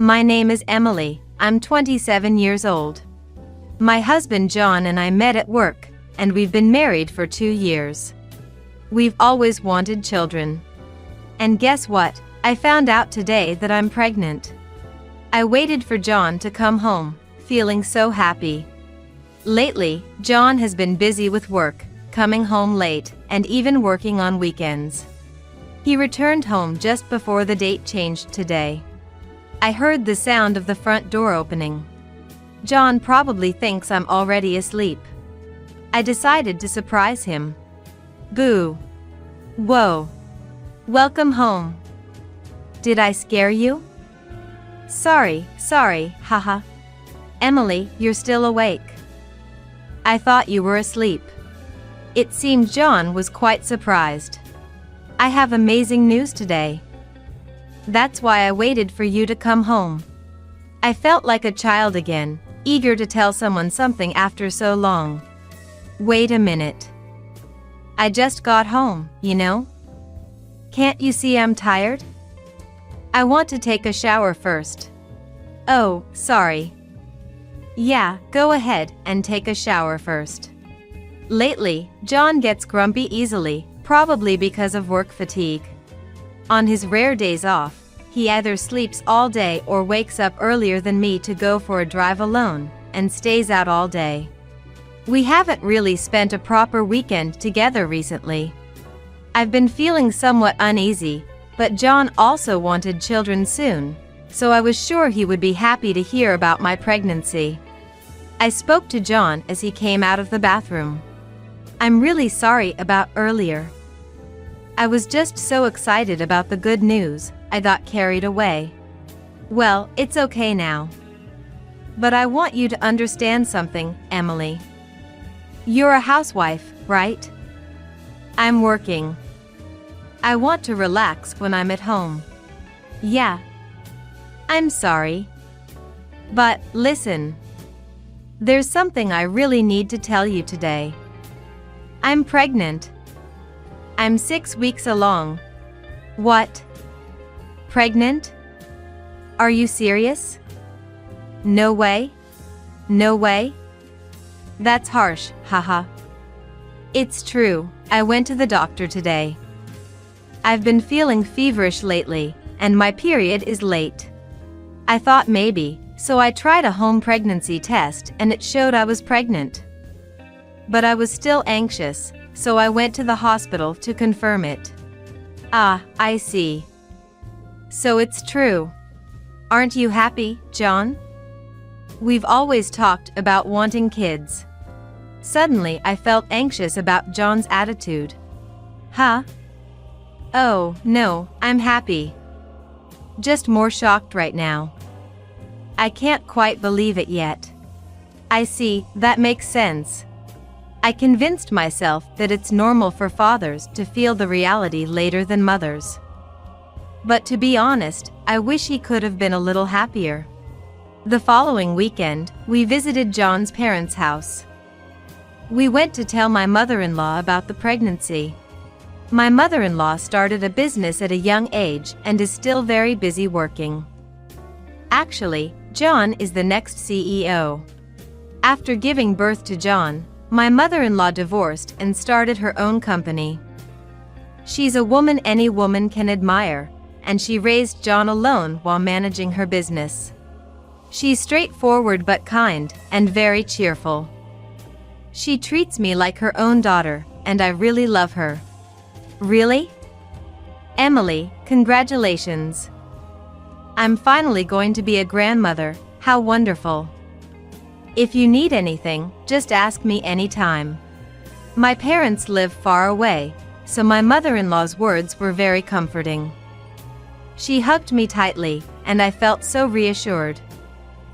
My name is Emily, I'm 27 years old. My husband John and I met at work, and we've been married for 2 years. We've always wanted children. And guess what? I found out today that I'm pregnant. I waited for John to come home, feeling so happy. Lately, John has been busy with work, coming home late, and even working on weekends. He returned home just before the date changed today. I heard the sound of the front door opening. John probably thinks I'm already asleep. I decided to surprise him. Boo! Whoa! Welcome home. Did I scare you? Sorry, haha. Emily, you're still awake. I thought you were asleep. It seemed John was quite surprised. I have amazing news today. That's why I waited for you to come home. I felt like a child again, eager to tell someone something after so long. Wait a minute. I just got home, you know? Can't you see I'm tired? I want to take a shower first. Oh, sorry. Yeah, go ahead and take a shower first. Lately, John gets grumpy easily, probably because of work fatigue. On his rare days off, he either sleeps all day or wakes up earlier than me to go for a drive alone, and stays out all day. We haven't really spent a proper weekend together recently. I've been feeling somewhat uneasy, but John also wanted children soon, so I was sure he would be happy to hear about my pregnancy. I spoke to John as he came out of the bathroom. I'm really sorry about earlier. I was just so excited about the good news, I got carried away. Well, it's okay now. But I want you to understand something, Emily. You're a housewife, right? I'm working. I want to relax when I'm at home. Yeah. I'm sorry. But, listen. There's something I really need to tell you today. I'm pregnant. I'm 6 weeks along. What? Pregnant? Are you serious? No way? No way? That's harsh, haha. It's true, I went to the doctor today. I've been feeling feverish lately, and my period is late. I thought maybe, so I tried a home pregnancy test and it showed I was pregnant. But I was still anxious, so I went to the hospital to confirm it. Ah, I see. So it's true. Aren't you happy, John? We've always talked about wanting kids. Suddenly I felt anxious about John's attitude. Huh? Oh, no, I'm happy. Just more shocked right now. I can't quite believe it yet. I see, that makes sense. I convinced myself that it's normal for fathers to feel the reality later than mothers. But to be honest, I wish he could have been a little happier. The following weekend, we visited John's parents' house. We went to tell my mother-in-law about the pregnancy. My mother-in-law started a business at a young age and is still very busy working. Actually, John is the next CEO. After giving birth to John, my mother-in-law divorced and started her own company. She's a woman any woman can admire, and she raised John alone while managing her business. She's straightforward but kind, and very cheerful. She treats me like her own daughter, and I really love her. Really? Emily, congratulations. I'm finally going to be a grandmother, how wonderful. If you need anything, just ask me anytime. My parents live far away, so my mother-in-law's words were very comforting. She hugged me tightly, and I felt so reassured.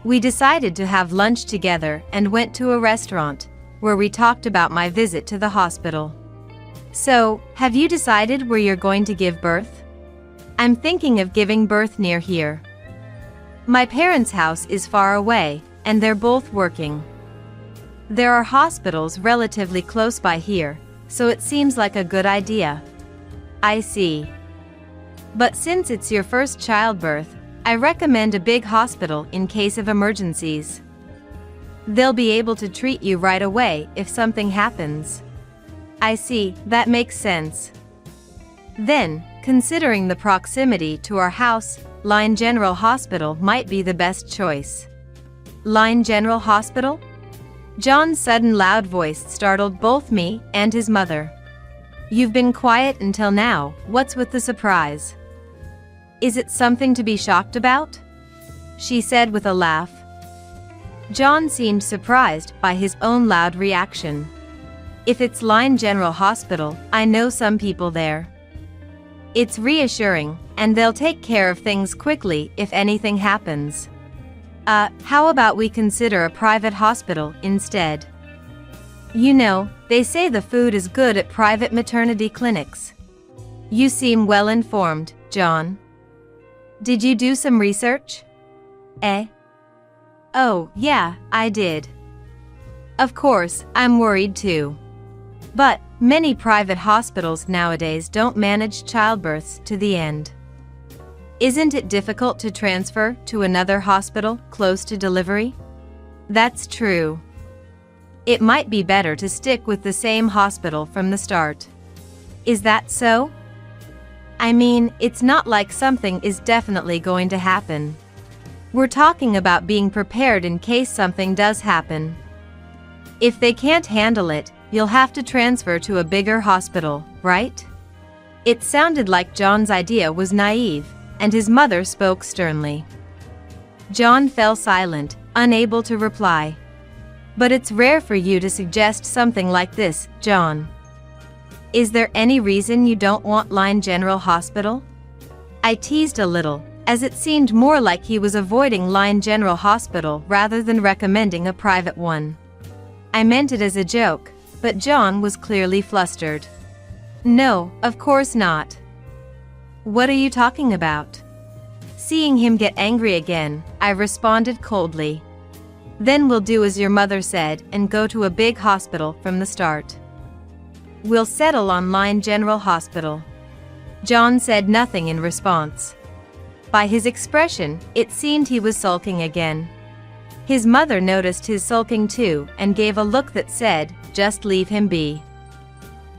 We decided to have lunch together and went to a restaurant, where we talked about my visit to the hospital. So, have you decided where you're going to give birth? I'm thinking of giving birth near here. My parents' house is far away, and they're both working. There are hospitals relatively close by here, so it seems like a good idea. I see. But since it's your first childbirth, I recommend a big hospital in case of emergencies. They'll be able to treat you right away if something happens. I see, that makes sense. Then, considering the proximity to our house, Line General Hospital might be the best choice. Line General Hospital? John's sudden loud voice startled both me and his mother. You've been quiet until now, what's with the surprise? Is it something to be shocked about? She said with a laugh. John seemed surprised by his own loud reaction. If it's Line General Hospital, I know some people there. It's reassuring, and they'll take care of things quickly if anything happens. How about we consider a private hospital instead? You know, they say the food is good at private maternity clinics. You seem well informed, John. Did you do some research? Oh, yeah, I did. Of course, I'm worried too. But many private hospitals nowadays don't manage childbirths to the end. Isn't it difficult to transfer to another hospital close to delivery? That's true. It might be better to stick with the same hospital from the start. Is that so? I mean, it's not like something is definitely going to happen. We're talking about being prepared in case something does happen. If they can't handle it, you'll have to transfer to a bigger hospital, right? It sounded like John's idea was naive, and his mother spoke sternly. John fell silent, unable to reply. But it's rare for you to suggest something like this, John. Is there any reason you don't want Line General Hospital? I teased a little, as it seemed more like he was avoiding Line General Hospital rather than recommending a private one. I meant it as a joke, but John was clearly flustered. No, of course not. What are you talking about? Seeing him get angry again, I responded coldly. Then we'll do as your mother said and go to a big hospital from the start. We'll settle on Line General Hospital. John said nothing in response. By his expression, it seemed he was sulking again. His mother noticed his sulking too and gave a look that said, just leave him be.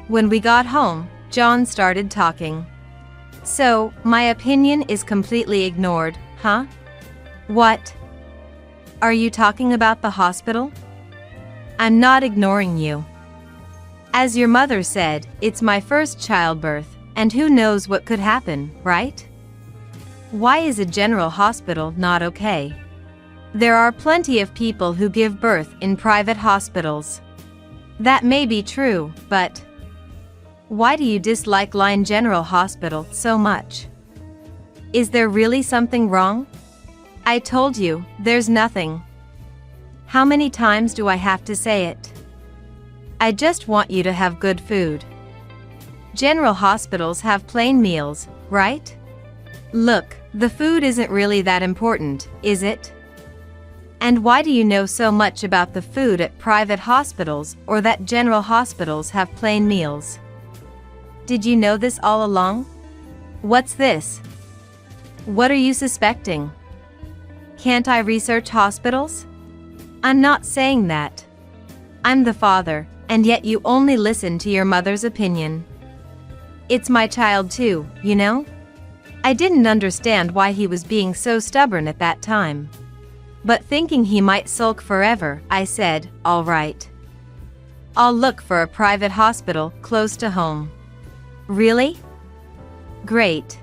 When we got home, John started talking. So, my opinion is completely ignored, huh? What? Are you talking about the hospital? I'm not ignoring you. As your mother said, it's my first childbirth, and who knows what could happen, right? Why is a general hospital not okay? There are plenty of people who give birth in private hospitals. That may be true, but why do you dislike Line General Hospital so much? Is there really something wrong? I told you, there's nothing. How many times do I have to say it? I just want you to have good food. General hospitals have plain meals, right? Look, the food isn't really that important, is it? And why do you know so much about the food at private hospitals or that general hospitals have plain meals? Did you know this all along? What's this? What are you suspecting? Can't I research hospitals? I'm not saying that. I'm the father, and yet you only listen to your mother's opinion. It's my child too, you know? I didn't understand why he was being so stubborn at that time. But thinking he might sulk forever, I said, all right. I'll look for a private hospital close to home. Really? Great.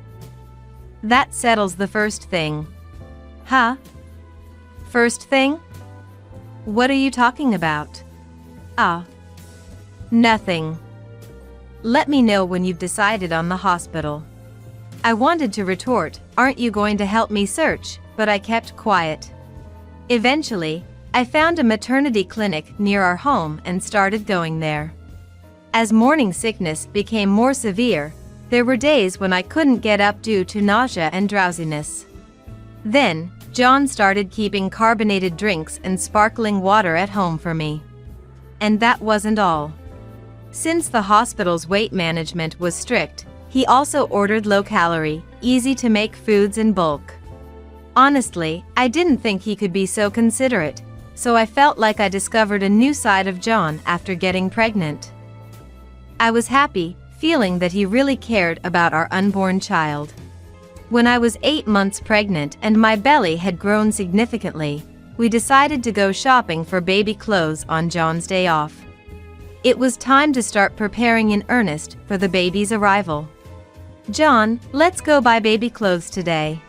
That settles the first thing. Huh? First thing? What are you talking about? Nothing. Let me know when you've decided on the hospital. I wanted to retort, aren't you going to help me search, but I kept quiet. Eventually, I found a maternity clinic near our home and started going there. As morning sickness became more severe, there were days when I couldn't get up due to nausea and drowsiness. Then, John started keeping carbonated drinks and sparkling water at home for me. And that wasn't all. Since the hospital's weight management was strict, he also ordered low-calorie, easy-to-make foods in bulk. Honestly, I didn't think he could be so considerate, so I felt like I discovered a new side of John after getting pregnant. I was happy, feeling that he really cared about our unborn child. When I was 8 months pregnant and my belly had grown significantly, we decided to go shopping for baby clothes on John's day off. It was time to start preparing in earnest for the baby's arrival. "John, let's go buy baby clothes today.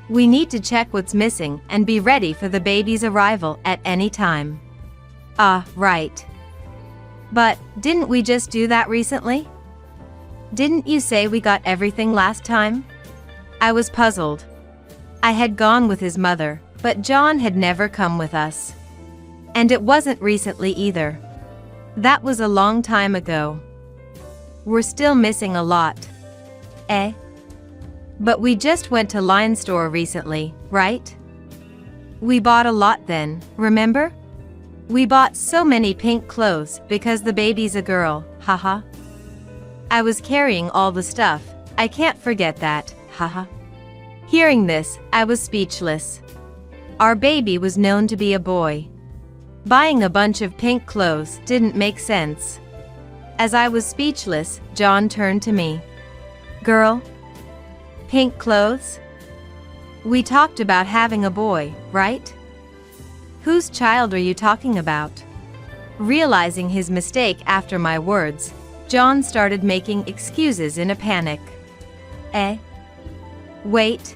We need to check what's missing and be ready for the baby's arrival at any time." "Ah, right. But, didn't we just do that recently? Didn't you say we got everything last time?" I was puzzled. I had gone with his mother, but John had never come with us. And it wasn't recently either. That was a long time ago. We're still missing a lot. Eh? But we just went to Line Store recently, right? We bought a lot then, remember? We bought so many pink clothes because the baby's a girl, haha. I was carrying all the stuff, I can't forget that, haha. Hearing this, I was speechless. Our baby was known to be a boy. Buying a bunch of pink clothes didn't make sense. As I was speechless, John turned to me. "Girl? Pink clothes? We talked about having a boy, right? Whose child are you talking about?" Realizing his mistake after my words, John started making excuses in a panic. "Eh? Wait.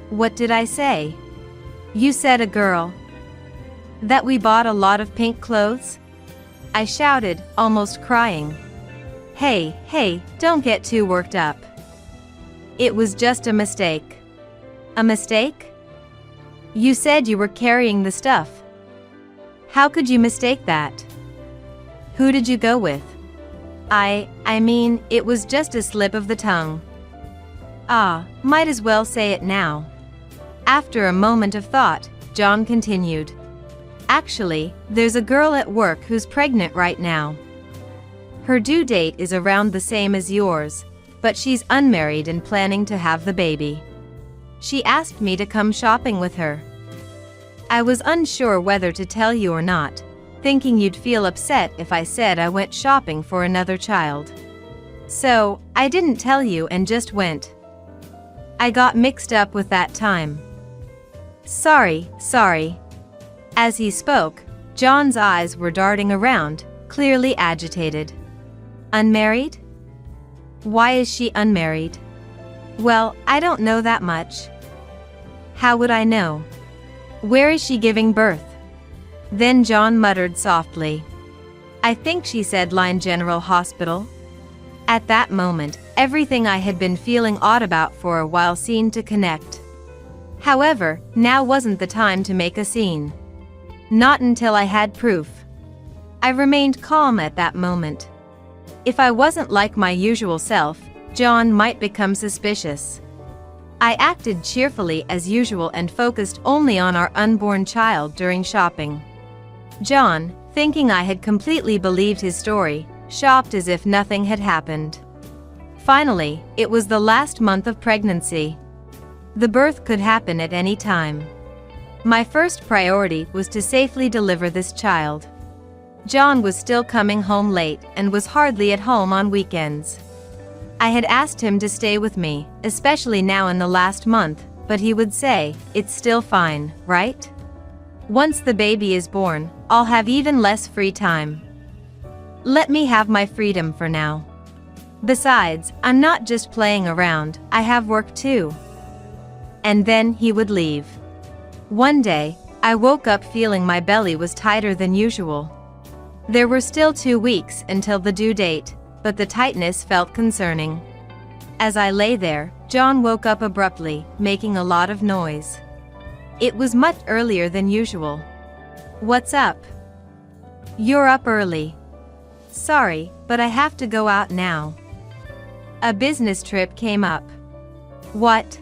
What did I say? You said a girl. That we bought a lot of pink clothes?" I shouted, almost crying. Hey, don't get too worked up. It was just a mistake." "A mistake? You said you were carrying the stuff. How could you mistake that? Who did you go with?" I mean, it was just a slip of the tongue." "Ah, might as well say it now." After a moment of thought, John continued. "Actually, there's a girl at work who's pregnant right now. Her due date is around the same as yours, but she's unmarried and planning to have the baby. She asked me to come shopping with her. I was unsure whether to tell you or not, thinking you'd feel upset if I said I went shopping for another child. So, I didn't tell you and just went. I got mixed up with that time. Sorry. As he spoke, John's eyes were darting around, clearly agitated. "Unmarried? Why is she unmarried?" "Well, I don't know that much." "How would I know? Where is she giving birth?" Then John muttered softly. "I think she said Line General Hospital." At that moment, everything I had been feeling odd about for a while seemed to connect. However, now wasn't the time to make a scene. Not until I had proof. I remained calm at that moment. If I wasn't like my usual self, John might become suspicious. I acted cheerfully as usual and focused only on our unborn child during shopping. John, thinking I had completely believed his story, shopped as if nothing had happened. Finally, it was the last month of pregnancy. The birth could happen at any time. My first priority was to safely deliver this child. John was still coming home late and was hardly at home on weekends. I had asked him to stay with me, especially now in the last month, but he would say, "It's still fine, right? Once the baby is born, I'll have even less free time. Let me have my freedom for now. Besides, I'm not just playing around, I have work too." And then he would leave. One day, I woke up feeling my belly was tighter than usual. There were still 2 weeks until the due date, but the tightness felt concerning. As I lay there, John woke up abruptly, making a lot of noise. It was much earlier than usual. "What's up?" "You're up early." "Sorry, but I have to go out now. A business trip came up." "What?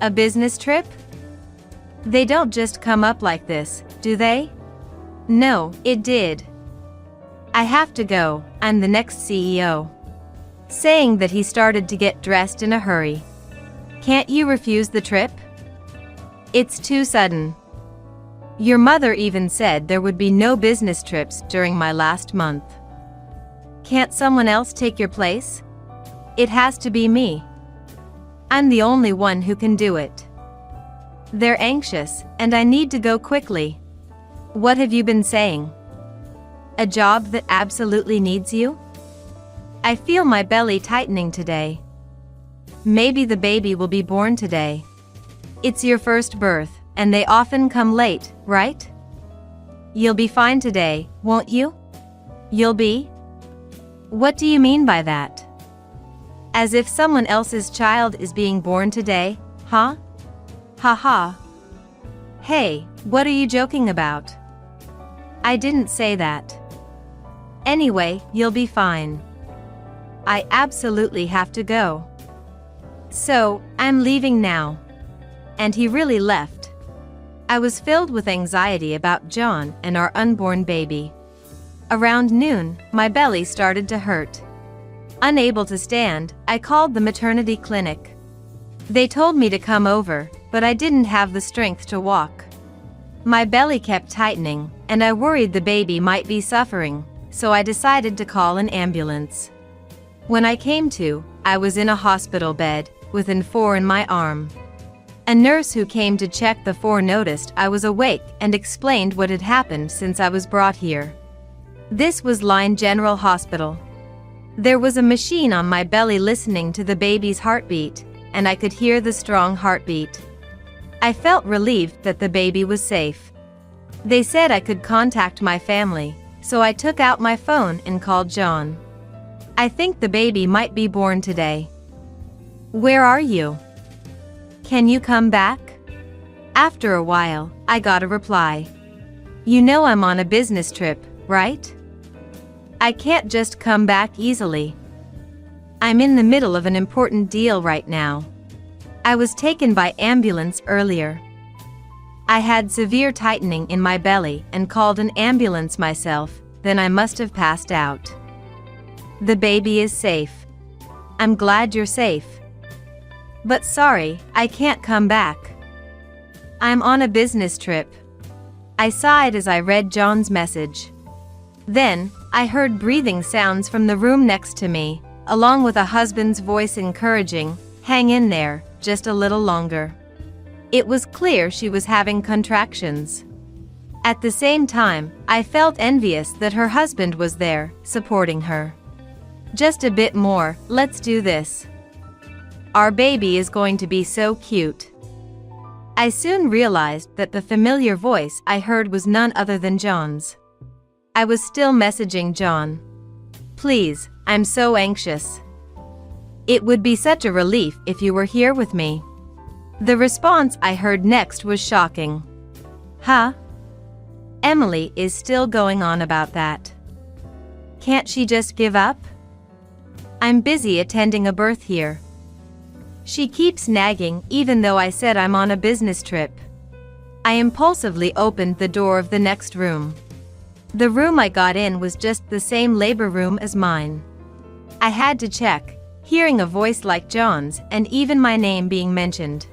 A business trip? They don't just come up like this, do they?" "No, it did. I have to go, I'm the next CEO." Saying that, he started to get dressed in a hurry. "Can't you refuse the trip?" It's too sudden. Your mother even said there would be no business trips during my last month. Can't someone else take your place? It has to be me. I'm the only one who can do it. They're anxious, and I need to go quickly. What have you been saying? A job that absolutely needs you? I feel my belly tightening today. Maybe the baby will be born today. It's your first birth, and they often come late, right? You'll be fine today, won't you? You'll be? What do you mean by that? As if someone else's child is being born today, huh? Ha ha. Hey, what are you joking about? I didn't say that. Anyway, you'll be fine. I absolutely have to go. So, I'm leaving now. And he really left. I was filled with anxiety about John and our unborn baby. Around noon, my belly started to hurt. Unable to stand, I called the maternity clinic. They told me to come over, but I didn't have the strength to walk. My belly kept tightening, and I worried the baby might be suffering, so I decided to call an ambulance. When I came to, I was in a hospital bed, with an 4 in my arm. A nurse who came to check the 4 noticed I was awake and explained what had happened since I was brought here. This was Line General Hospital. There was a machine on my belly listening to the baby's heartbeat, and I could hear the strong heartbeat. I felt relieved that the baby was safe. They said I could contact my family, so I took out my phone and called John. I think the baby might be born today. Where are you? Can you come back? After a while, I got a reply. You know I'm on a business trip, right? I can't just come back easily. I'm in the middle of an important deal right now. I was taken by ambulance earlier. I had severe tightening in my belly and called an ambulance myself, then I must have passed out. The baby is safe. I'm glad you're safe. But sorry, I can't come back. I'm on a business trip. I sighed as I read John's message. Then, I heard breathing sounds from the room next to me, along with a husband's voice encouraging, "Hang in there, just a little longer." It was clear she was having contractions. At the same time, I felt envious that her husband was there, supporting her. Just a bit more, let's do this. Our baby is going to be so cute. I soon realized that the familiar voice I heard was none other than John's. I was still messaging John. Please, I'm so anxious. It would be such a relief if you were here with me. The response I heard next was shocking. Huh? Emily is still going on about that. Can't she just give up? I'm busy attending a birth here. She keeps nagging even though I said I'm on a business trip. I impulsively opened the door of the next room. The room I got in was just the same labor room as mine. I had to check, hearing a voice like John's and even my name being mentioned.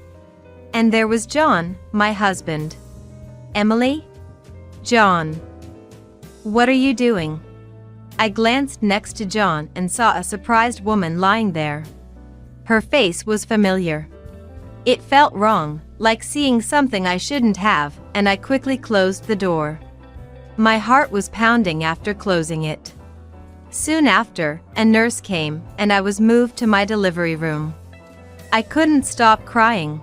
And there was John, my husband. Emily? John. What are you doing? I glanced next to John and saw a surprised woman lying there. Her face was familiar. It felt wrong, like seeing something I shouldn't have, and I quickly closed the door. My heart was pounding after closing it. Soon after, a nurse came, and I was moved to my delivery room. I couldn't stop crying.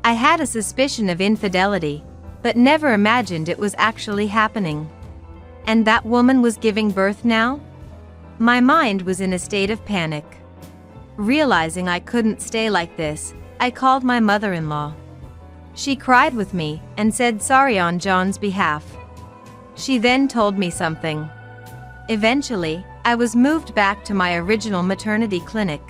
I had a suspicion of infidelity, but never imagined it was actually happening. And that woman was giving birth now? My mind was in a state of panic. Realizing I couldn't stay like this, I called my mother-in-law. She cried with me and said sorry on John's behalf. She then told me something. Eventually, I was moved back to my original maternity clinic.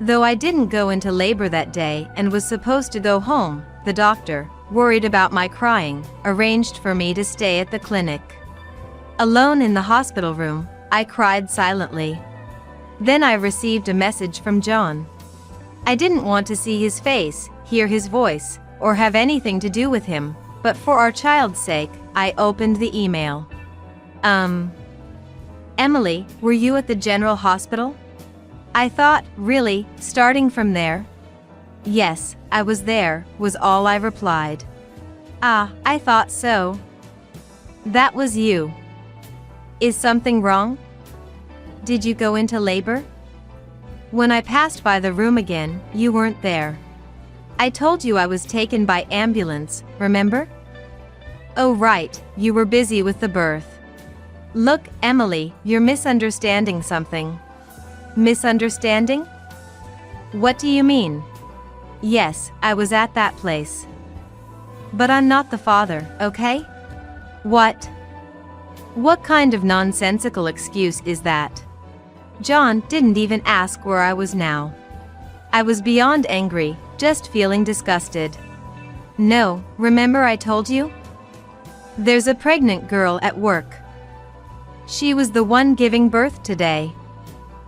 Though I didn't go into labor that day and was supposed to go home, the doctor, worried about my crying, arranged for me to stay at the clinic. Alone in the hospital room, I cried silently. Then I received a message from John. I didn't want to see his face, hear his voice, or have anything to do with him, but for our child's sake, I opened the email. Emily, were you at the general hospital? I thought, really, starting from there? Yes, I was there, was all I replied. Ah, I thought so. That was you. Is something wrong? Did you go into labor? When I passed by the room again, you weren't there. I told you I was taken by ambulance, remember? Oh right, you were busy with the birth. Look, Emily, you're misunderstanding something. Misunderstanding? What do you mean? Yes, I was at that place. But I'm not the father, okay? What? What kind of nonsensical excuse is that? John didn't even ask where I was now. I was beyond angry, just feeling disgusted. No, remember I told you? There's a pregnant girl at work. She was the one giving birth today.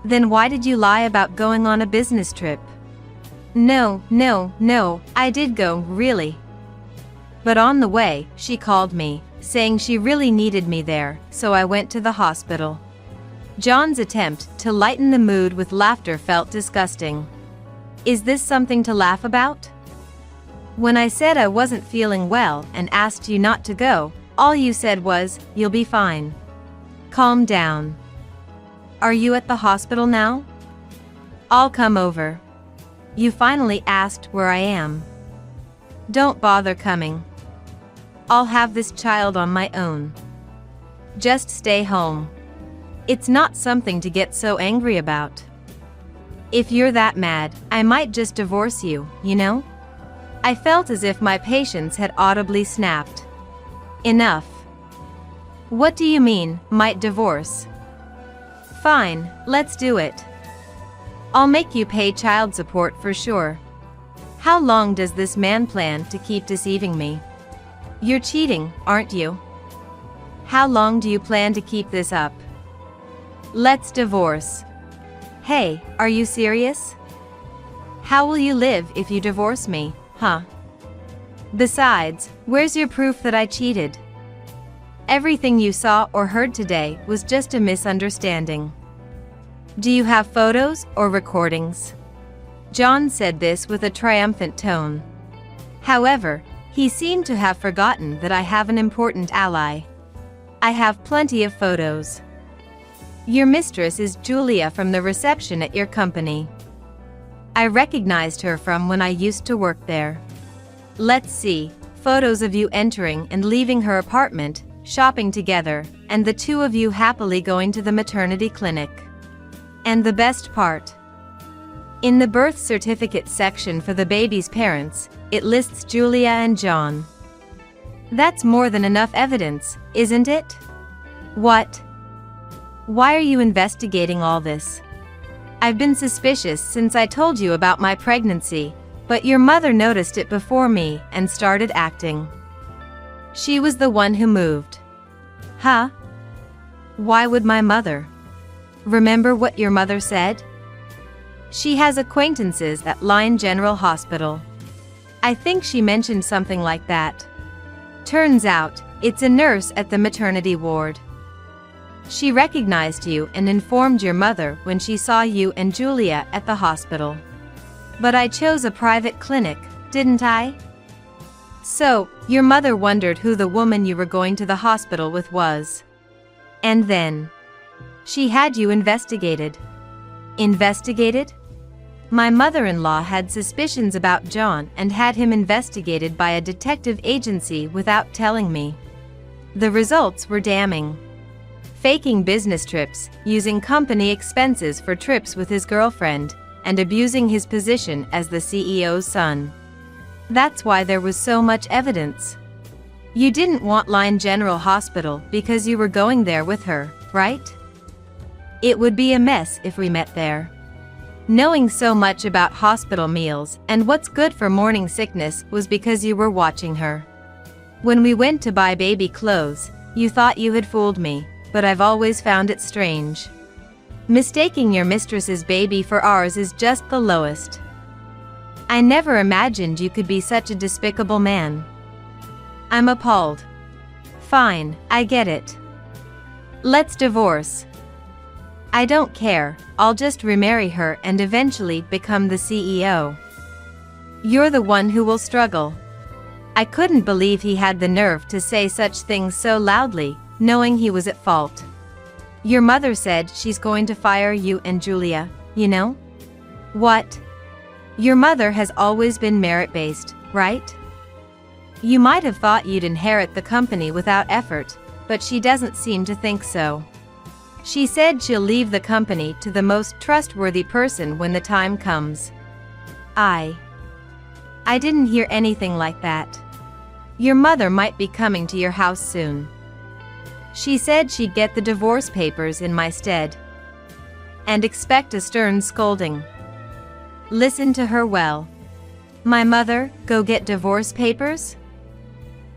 Then why did you lie about going on a business trip? No, I did go, really. But on the way, she called me, saying she really needed me there, so I went to the hospital. John's attempt to lighten the mood with laughter felt disgusting. Is this something to laugh about? When I said I wasn't feeling well and asked you not to go, all you said was, "You'll be fine. Calm down." Are you at the hospital now? I'll come over. You finally asked where I am. Don't bother coming. I'll have this child on my own. Just stay home. It's not something to get so angry about. If you're that mad, I might just divorce you, you know? I felt as if my patience had audibly snapped. Enough. What do you mean, might divorce? Fine, let's do it. I'll make you pay child support for sure. How long does this man plan to keep deceiving me? You're cheating, aren't you? How long do you plan to keep this up? Let's divorce. Hey, are you serious? How will you live if you divorce me, huh? Besides, where's your proof that I cheated? Everything you saw or heard today was just a misunderstanding. Do you have photos or recordings? John said this with a triumphant tone. However, he seemed to have forgotten that I have an important ally. I have plenty of photos. Your mistress is Julia from the reception at your company. I recognized her from when I used to work there. Let's see, photos of you entering and leaving her apartment, shopping together, and the two of you happily going to the maternity clinic. And the best part? In the birth certificate section for the baby's parents, it lists Julia and John. That's more than enough evidence, isn't it? What? Why are you investigating all this? I've been suspicious since I told you about my pregnancy, but your mother noticed it before me and started acting. She was the one who moved. Huh? Why would my mother? Remember what your mother said? She has acquaintances at Lyon General Hospital. I think she mentioned something like that. Turns out, it's a nurse at the maternity ward. She recognized you and informed your mother when she saw you and Julia at the hospital. But I chose a private clinic, didn't I? So, your mother wondered who the woman you were going to the hospital with was. And then, she had you investigated. Investigated? My mother-in-law had suspicions about John and had him investigated by a detective agency without telling me. The results were damning. Faking business trips, using company expenses for trips with his girlfriend, and abusing his position as the CEO's son. That's why there was so much evidence. You didn't want Lyon General Hospital because you were going there with her, right? It would be a mess if we met there. Knowing so much about hospital meals and what's good for morning sickness was because you were watching her. When we went to buy baby clothes, you thought you had fooled me, but I've always found it strange. Mistaking your mistress's baby for ours is just the lowest. I never imagined you could be such a despicable man. I'm appalled. Fine, I get it. Let's divorce. I don't care, I'll just remarry her and eventually become the CEO. You're the one who will struggle. I couldn't believe he had the nerve to say such things so loudly, knowing he was at fault. Your mother said she's going to fire you and Julia, you know? What? Your mother has always been merit-based, right? You might have thought you'd inherit the company without effort, but she doesn't seem to think so. She said she'll leave the company to the most trustworthy person when the time comes. I didn't hear anything like that. Your mother might be coming to your house soon. She said she'd get the divorce papers in my stead. And expect a stern scolding. Listen to her well. My mother, go get divorce papers?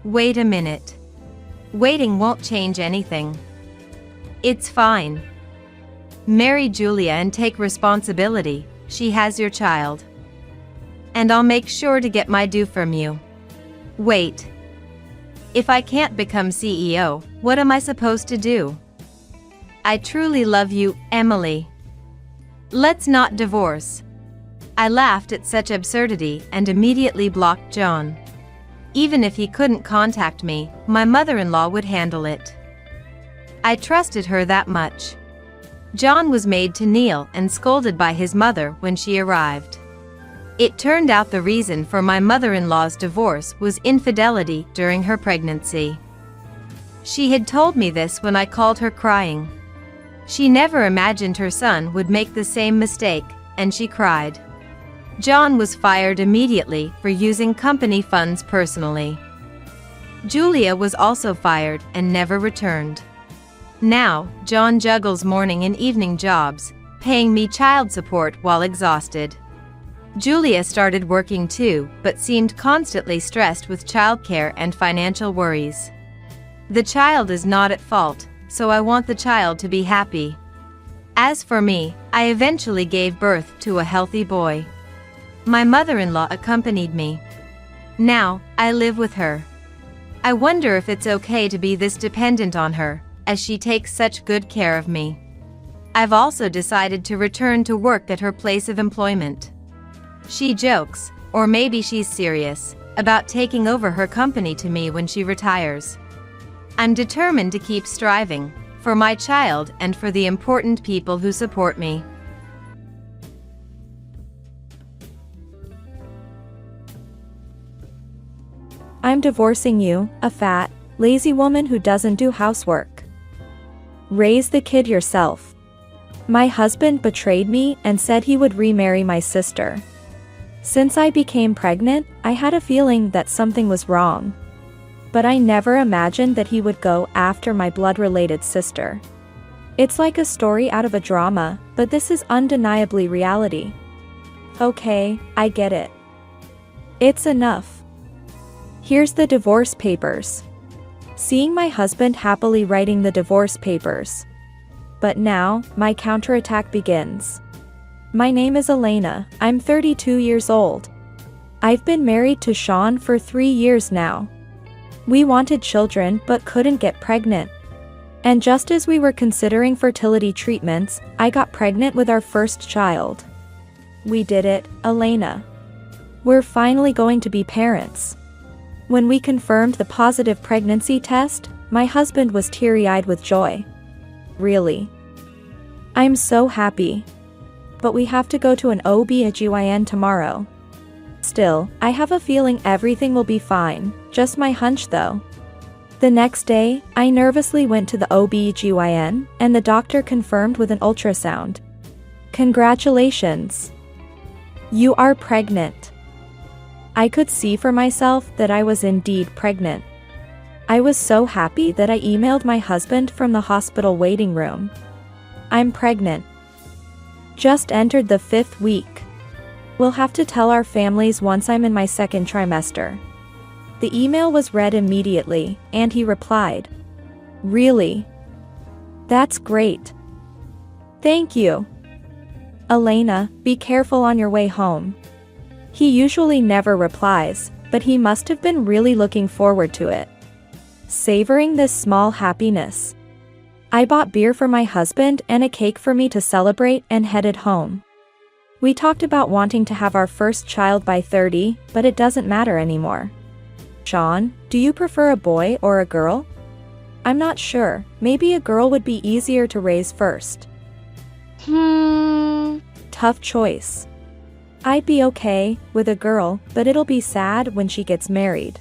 Wait a minute. Waiting won't change anything. It's fine. Marry Julia and take responsibility, she has your child. And I'll make sure to get my due from you. Wait. If I can't become CEO, what am I supposed to do? I truly love you, Emily. Let's not divorce. I laughed at such absurdity and immediately blocked John. Even if he couldn't contact me, my mother-in-law would handle it. I trusted her that much. John was made to kneel and scolded by his mother when she arrived. It turned out the reason for my mother-in-law's divorce was infidelity during her pregnancy. She had told me this when I called her crying. She never imagined her son would make the same mistake, and she cried. John was fired immediately for using company funds personally. Julia was also fired and never returned. Now, John juggles morning and evening jobs, paying me child support while exhausted. Julia started working too, but seemed constantly stressed with childcare and financial worries. The child is not at fault, so I want the child to be happy. As for me, I eventually gave birth to a healthy boy. My mother-in-law accompanied me. Now, I live with her. I wonder if it's okay to be this dependent on her, as she takes such good care of me. I've also decided to return to work at her place of employment. She jokes, or maybe she's serious, about taking over her company to me when she retires. I'm determined to keep striving, for my child and for the important people who support me. I'm divorcing you, a fat, lazy woman who doesn't do housework. Raise the kid yourself. My husband betrayed me and said he would remarry my sister. Since I became pregnant, I had a feeling that something was wrong. But I never imagined that he would go after my blood-related sister. It's like a story out of a drama, but this is undeniably reality. Okay, I get it. It's enough. Here's the divorce papers. Seeing my husband happily writing the divorce papers. But now, my counterattack begins. My name is Elena, I'm 32 years old. I've been married to Sean for 3 years now. We wanted children but couldn't get pregnant. And just as we were considering fertility treatments, I got pregnant with our first child. We did it, Elena. We're finally going to be parents. When we confirmed the positive pregnancy test, my husband was teary-eyed with joy. Really? I'm so happy. But we have to go to an OB/GYN tomorrow. Still, I have a feeling everything will be fine, just my hunch though. The next day, I nervously went to the OB/GYN, and the doctor confirmed with an ultrasound. Congratulations! You are pregnant. I could see for myself that I was indeed pregnant. I was so happy that I emailed my husband from the hospital waiting room. I'm pregnant. Just entered the 5th week. We'll have to tell our families once I'm in my 2nd trimester. The email was read immediately, and he replied. Really? That's great. Thank you. Elena, be careful on your way home. He usually never replies, but he must have been really looking forward to it. Savoring this small happiness. I bought beer for my husband and a cake for me to celebrate and headed home. We talked about wanting to have our first child by 30, but it doesn't matter anymore. Sean, do you prefer a boy or a girl? I'm not sure, maybe a girl would be easier to raise first. Tough choice. I'd be okay with a girl, but it'll be sad when she gets married.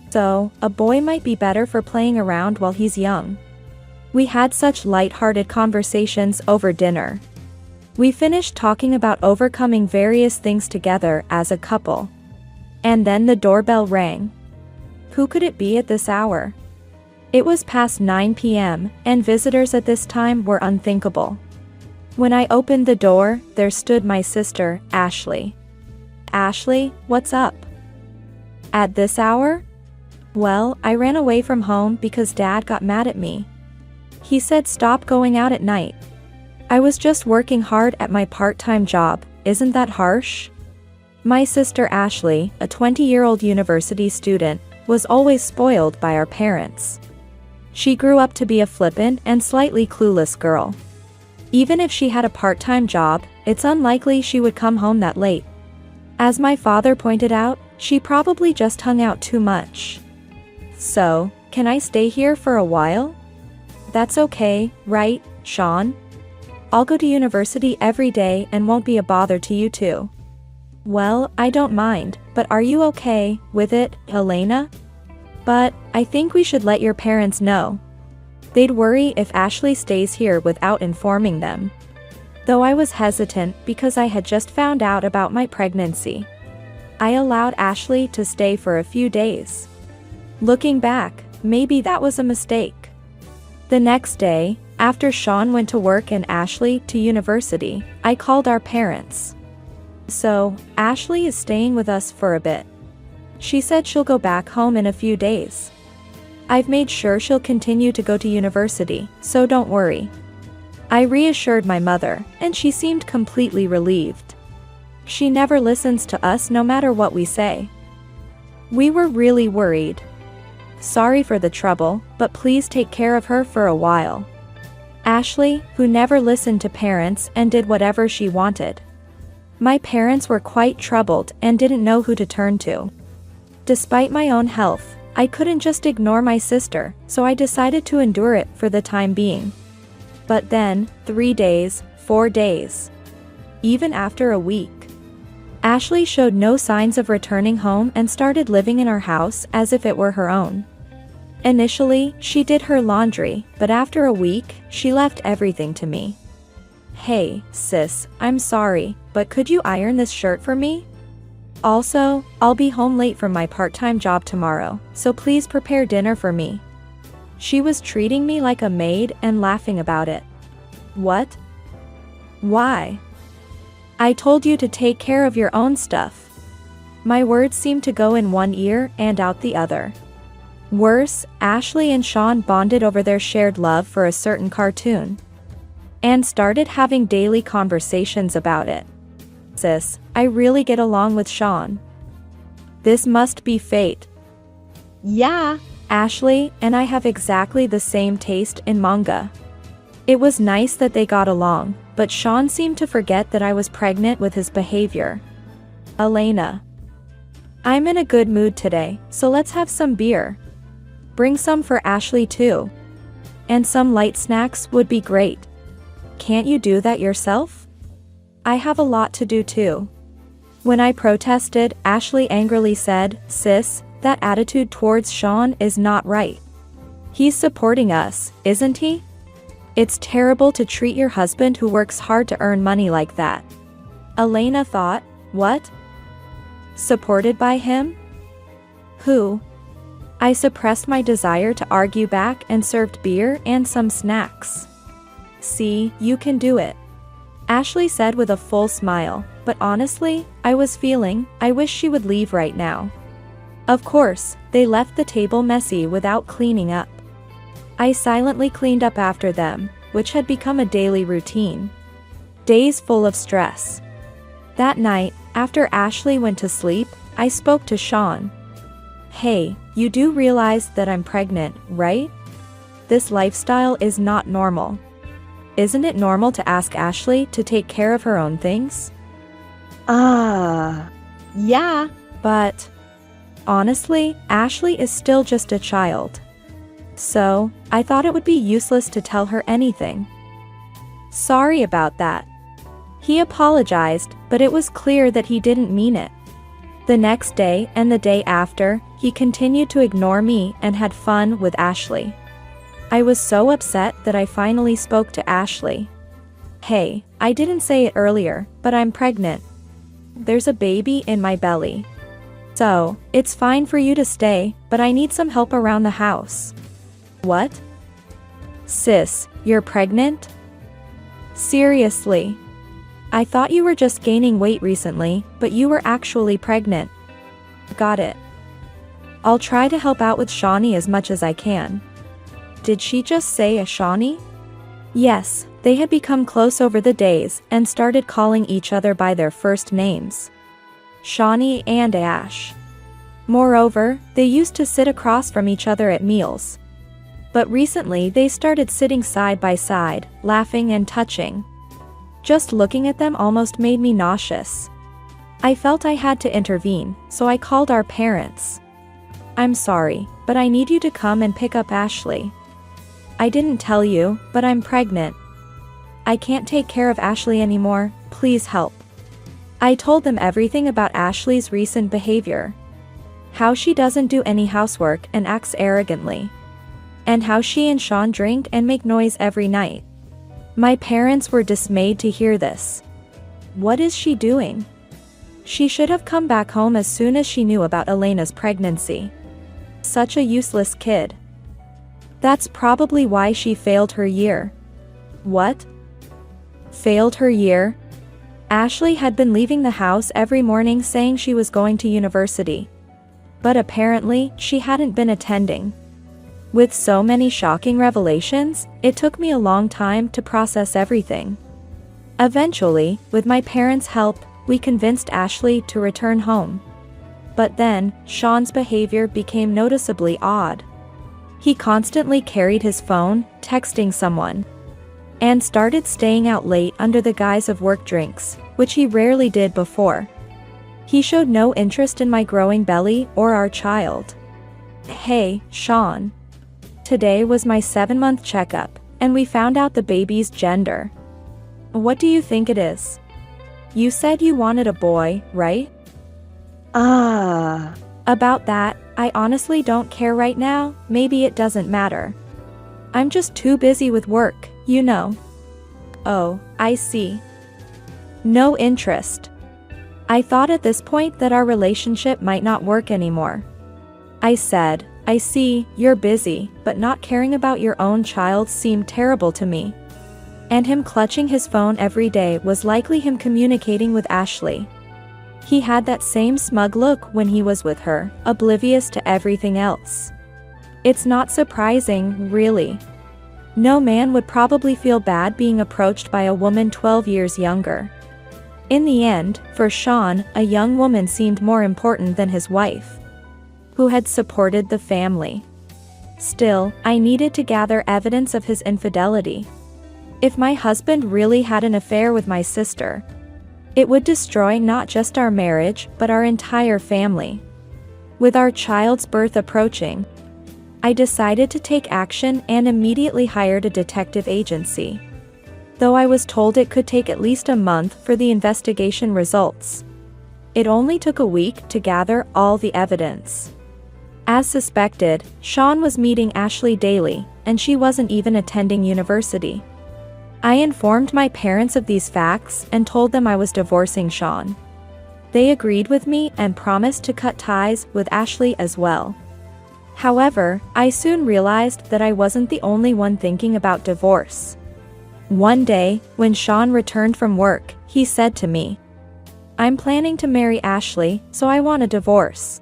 So, a boy might be better for playing around while he's young. We had such light-hearted conversations over dinner. We finished talking about overcoming various things together as a couple. And then the doorbell rang. Who could it be at this hour? It was past 9 p.m., and visitors at this time were unthinkable. When I opened the door, there stood my sister, Ashley. Ashley, what's up? At this hour? Well, I ran away from home because Dad got mad at me. He said stop going out at night. I was just working hard at my part-time job, isn't that harsh? My sister Ashley, a 20-year-old university student, was always spoiled by our parents. She grew up to be a flippant and slightly clueless girl. Even if she had a part-time job, it's unlikely she would come home that late. As my father pointed out, she probably just hung out too much. So, can I stay here for a while? That's okay, right, Sean? I'll go to university every day and won't be a bother to you too. Well, I don't mind, but are you okay with it, Elena? But, I think we should let your parents know. They'd worry if Ashley stays here without informing them. Though I was hesitant because I had just found out about my pregnancy. I allowed Ashley to stay for a few days. Looking back, maybe that was a mistake. The next day, after Sean went to work and Ashley to university, I called our parents. So, Ashley is staying with us for a bit. She said she'll go back home in a few days. I've made sure she'll continue to go to university, so don't worry. I reassured my mother, and she seemed completely relieved. She never listens to us no matter what we say. We were really worried. Sorry for the trouble, but please take care of her for a while. Ashley, who never listened to parents and did whatever she wanted. My parents were quite troubled and didn't know who to turn to. Despite my own health, I couldn't just ignore my sister, so I decided to endure it for the time being. But then, 3 days, 4 days. Even after a week. Ashley showed no signs of returning home and started living in our house as if it were her own. Initially, she did her laundry, but after a week, she left everything to me. Hey, sis, I'm sorry, but could you iron this shirt for me? Also, I'll be home late from my part-time job tomorrow, so please prepare dinner for me. She was treating me like a maid and laughing about it. What? Why? I told you to take care of your own stuff. My words seemed to go in one ear and out the other. Worse, Ashley and Sean bonded over their shared love for a certain cartoon. And started having daily conversations about it. Sis, I really get along with Sean. This must be fate. Yeah, Ashley and I have exactly the same taste in manga. It was nice that they got along, but Sean seemed to forget that I was pregnant with his behavior. Elena. I'm in a good mood today, so let's have some beer. Bring some for Ashley too. And some light snacks would be great. Can't you do that yourself? I have a lot to do too. When I protested, Ashley angrily said, Sis, that attitude towards Sean is not right. He's supporting us, isn't he? It's terrible to treat your husband who works hard to earn money like that. Elena thought, what? Supported by him? Who? I suppressed my desire to argue back and served beer and some snacks. See, you can do it. Ashley said with a full smile, but honestly, I wish she would leave right now. Of course, they left the table messy without cleaning up. I silently cleaned up after them, which had become a daily routine. Days full of stress. That night, after Ashley went to sleep, I spoke to Sean. Hey, you do realize that I'm pregnant, right? This lifestyle is not normal. Isn't it normal to ask Ashley to take care of her own things? Yeah. But honestly, Ashley is still just a child. So, I thought it would be useless to tell her anything. Sorry about that. He apologized, but it was clear that he didn't mean it. The next day and the day after, he continued to ignore me and had fun with Ashley. I was so upset that I finally spoke to Ashley. Hey, I didn't say it earlier, but I'm pregnant. There's a baby in my belly. So, it's fine for you to stay, but I need some help around the house. What? Sis, you're pregnant? Seriously? I thought you were just gaining weight recently, but you were actually pregnant. Got it. I'll try to help out with Shawnee as much as I can. Did she just say a Shawnee? Yes, they had become close over the days and started calling each other by their first names. Shawnee and Ash. Moreover, they used to sit across from each other at meals. But recently they started sitting side by side, laughing and touching. Just looking at them almost made me nauseous. I felt I had to intervene, so I called our parents. I'm sorry, but I need you to come and pick up Ashley. I didn't tell you, but I'm pregnant. I can't take care of Ashley anymore, please help. I told them everything about Ashley's recent behavior. How she doesn't do any housework and acts arrogantly. And how she and Sean drink and make noise every night. My parents were dismayed to hear this. What is she doing? She should have come back home as soon as she knew about Elena's pregnancy. Such a useless kid. That's probably why she failed her year. What? Failed her year? Ashley had been leaving the house every morning saying she was going to university. But apparently, she hadn't been attending. With so many shocking revelations, it took me a long time to process everything. Eventually, with my parents' help, we convinced Ashley to return home. But then, Sean's behavior became noticeably odd. He constantly carried his phone, texting someone, and started staying out late under the guise of work drinks, which he rarely did before. He showed no interest in my growing belly or our child. Hey, Sean. Today was my 7-month checkup, and we found out the baby's gender. What do you think it is? You said you wanted a boy, right? About that, I honestly don't care right now, maybe it doesn't matter. I'm just too busy with work, you know. Oh, I see. No interest. I thought at this point that our relationship might not work anymore. I said, I see, you're busy, but not caring about your own child seemed terrible to me. And him clutching his phone every day was likely him communicating with Ashley. He had that same smug look when he was with her, oblivious to everything else. It's not surprising, really. No man would probably feel bad being approached by a woman 12 years younger. In the end, for Sean, a young woman seemed more important than his wife, who had supported the family. Still, I needed to gather evidence of his infidelity. If my husband really had an affair with my sister, it would destroy not just our marriage, but our entire family. With our child's birth approaching, I decided to take action and immediately hired a detective agency. Though I was told it could take at least a month for the investigation results, it only took a week to gather all the evidence. As suspected, Sean was meeting Ashley daily, and she wasn't even attending university. I informed my parents of these facts and told them I was divorcing Sean. They agreed with me and promised to cut ties with Ashley as well. However, I soon realized that I wasn't the only one thinking about divorce. One day, when Sean returned from work, he said to me, I'm planning to marry Ashley, so I want a divorce.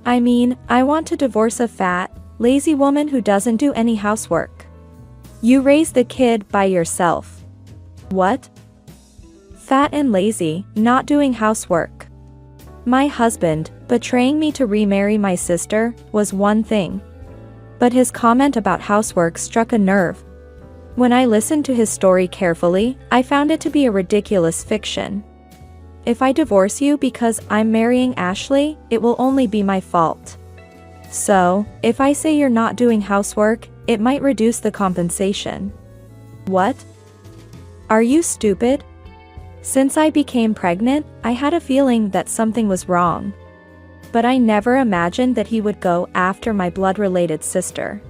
I want to divorce a fat, lazy woman who doesn't do any housework. You raise the kid by yourself. What? Fat and lazy, not doing housework. My husband, betraying me to remarry my sister, was one thing. But his comment about housework struck a nerve. When I listened to his story carefully, I found it to be a ridiculous fiction. If I divorce you because I'm marrying Ashley, it will only be my fault. So, if I say you're not doing housework, it might reduce the compensation. What? Are you stupid? Since I became pregnant, I had a feeling that something was wrong. But I never imagined that he would go after my blood-related sister.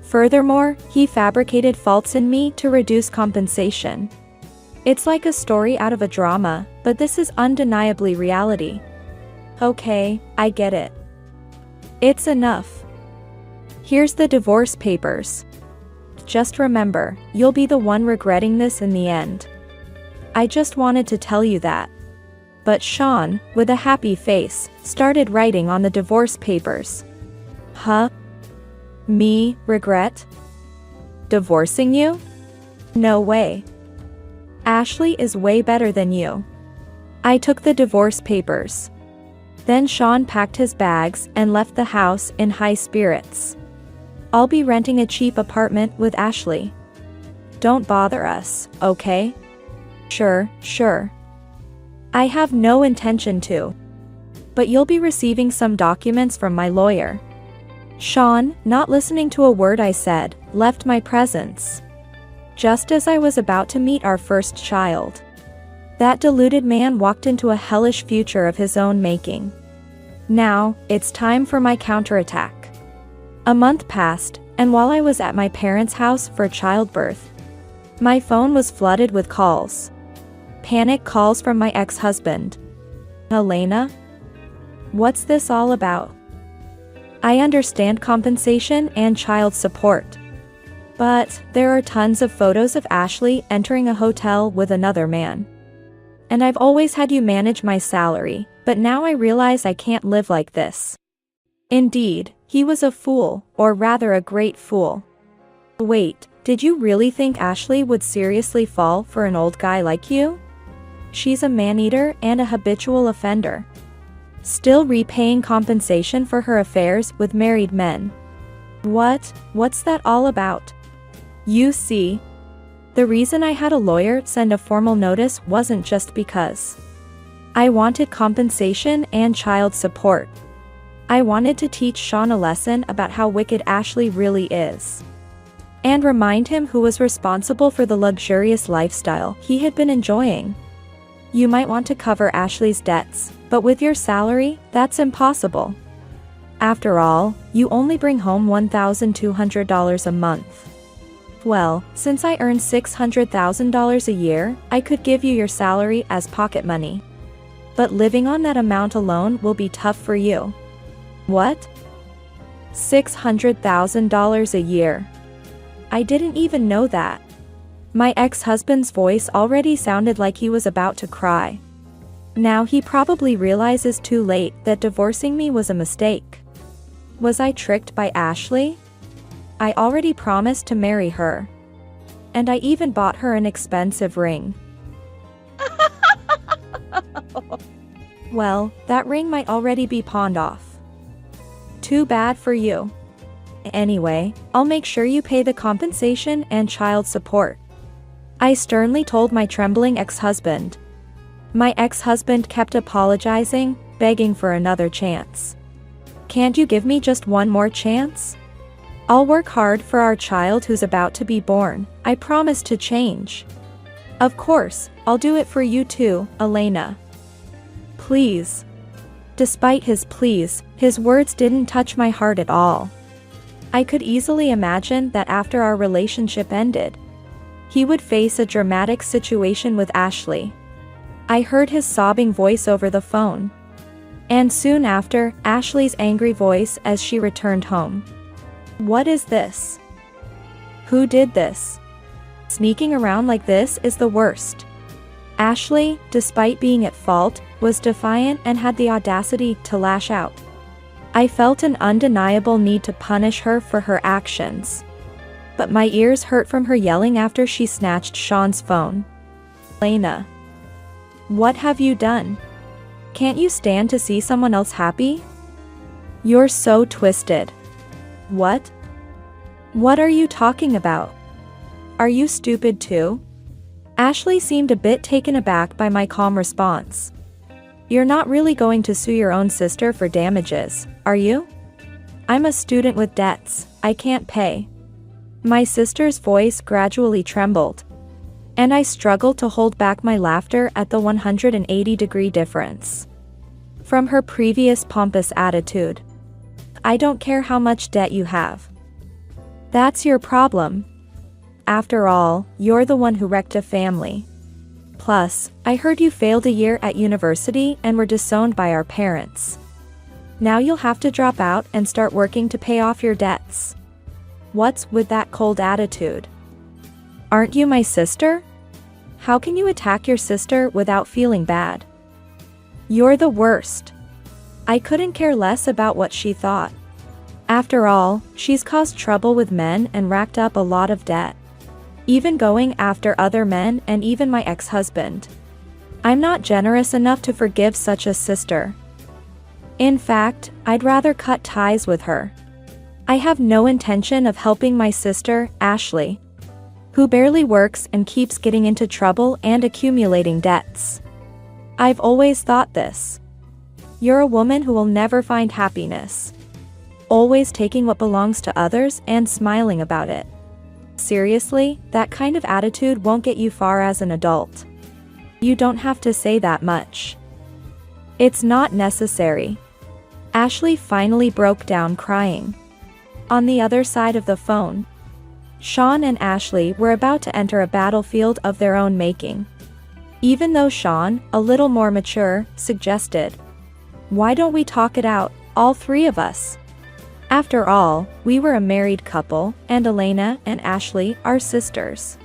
Furthermore, he fabricated faults in me to reduce compensation. It's like a story out of a drama, but this is undeniably reality. Okay, I get it. It's enough. Here's the divorce papers. Just remember, you'll be the one regretting this in the end. I just wanted to tell you that. But Sean, with a happy face, started writing on the divorce papers. Huh? Me, regret? Divorcing you? No way. Ashley is way better than you. I took the divorce papers. Then Sean packed his bags and left the house in high spirits. I'll be renting a cheap apartment with Ashley. Don't bother us, okay? Sure. I have no intention to. But you'll be receiving some documents from my lawyer. Sean, not listening to a word I said, left my presence. Just as I was about to meet our first child. That deluded man walked into a hellish future of his own making. Now, it's time for my counterattack. A month passed, and while I was at my parents' house for childbirth, my phone was flooded with calls. Panic calls from my ex-husband. Elena? What's this all about? I understand compensation and child support. But there are tons of photos of Ashley entering a hotel with another man. And I've always had you manage my salary, but now I realize I can't live like this. Indeed, he was a fool, or rather a great fool. Wait, did you really think Ashley would seriously fall for an old guy like you? She's a man-eater and a habitual offender. Still repaying compensation for her affairs with married men. What's that all about? You see, the reason I had a lawyer send a formal notice wasn't just because I wanted compensation and child support. I wanted to teach Sean a lesson about how wicked Ashley really is. And remind him who was responsible for the luxurious lifestyle he had been enjoying. You might want to cover Ashley's debts, but with your salary, that's impossible. After all, you only bring home $1,200 a month. Well, since I earn $600,000 a year, I could give you your salary as pocket money. But living on that amount alone will be tough for you. What? $600,000 a year. I didn't even know that. My ex-husband's voice already sounded like he was about to cry. Now he probably realizes too late that divorcing me was a mistake. Was I tricked by Ashley? I already promised to marry her. And I even bought her an expensive ring. Well, that ring might already be pawned off. Too bad for you. Anyway, I'll make sure you pay the compensation and child support. I sternly told my trembling ex-husband. My ex-husband kept apologizing, begging for another chance. Can't you give me just one more chance? I'll work hard for our child who's about to be born. I promise to change. Of course, I'll do it for you too, Elena. Please. Despite his pleas, his words didn't touch my heart at all. I could easily imagine that after our relationship ended, he would face a dramatic situation with Ashley. I heard his sobbing voice over the phone. And soon after, Ashley's angry voice as she returned home. What is this? Who did this? Sneaking around like this is the worst. Ashley, despite being at fault, was defiant and had the audacity to lash out. I felt an undeniable need to punish her for her actions. But my ears hurt from her yelling after she snatched Sean's phone. Elena. What have you done? Can't you stand to see someone else happy? You're so twisted. What? What are you talking about? Are you stupid too? Ashley seemed a bit taken aback by my calm response. You're not really going to sue your own sister for damages, are you? I'm a student with debts, I can't pay. My sister's voice gradually trembled, and I struggled to hold back my laughter at the 180-degree difference from her previous pompous attitude. I don't care how much debt you have. That's your problem. After all, you're the one who wrecked a family. Plus, I heard you failed a year at university and were disowned by our parents. Now you'll have to drop out and start working to pay off your debts. What's with that cold attitude? Aren't you my sister? How can you attack your sister without feeling bad? You're the worst. I couldn't care less about what she thought. After all, she's caused trouble with men and racked up a lot of debt, even going after other men and even my ex-husband. I'm not generous enough to forgive such a sister. In fact, I'd rather cut ties with her. I have no intention of helping my sister, Ashley, who barely works and keeps getting into trouble and accumulating debts. I've always thought this. You're a woman who will never find happiness, always taking what belongs to others and smiling about it. Seriously, that kind of attitude won't get you far as an adult. You don't have to say that much. It's not necessary. Ashley finally broke down crying. On the other side of the phone, Sean and Ashley were about to enter a battlefield of their own making. Even though Sean, a little more mature, suggested, "Why don't we talk it out, all three of us?" After all, we were a married couple, and Elena and Ashley are sisters.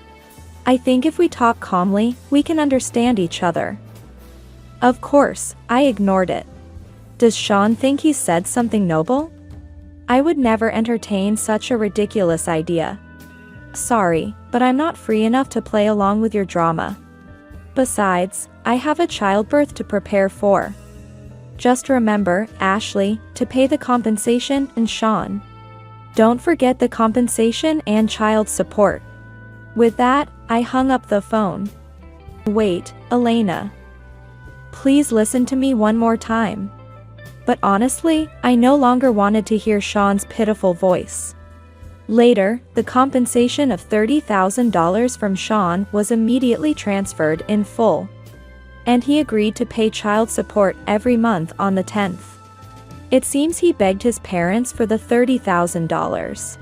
I think if we talk calmly, we can understand each other. Of course, I ignored it. Does Sean think he said something noble? I would never entertain such a ridiculous idea. Sorry, but I'm not free enough to play along with your drama. Besides, I have a childbirth to prepare for. Just remember, Ashley, to pay the compensation, and Sean, don't forget the compensation and child support. With that, I hung up the phone. Wait, Elena. Please listen to me one more time. But honestly, I no longer wanted to hear Sean's pitiful voice. Later, the compensation of $30,000 from Sean was immediately transferred in full, and he agreed to pay child support every month on the 10th. It seems he begged his parents for the $30,000.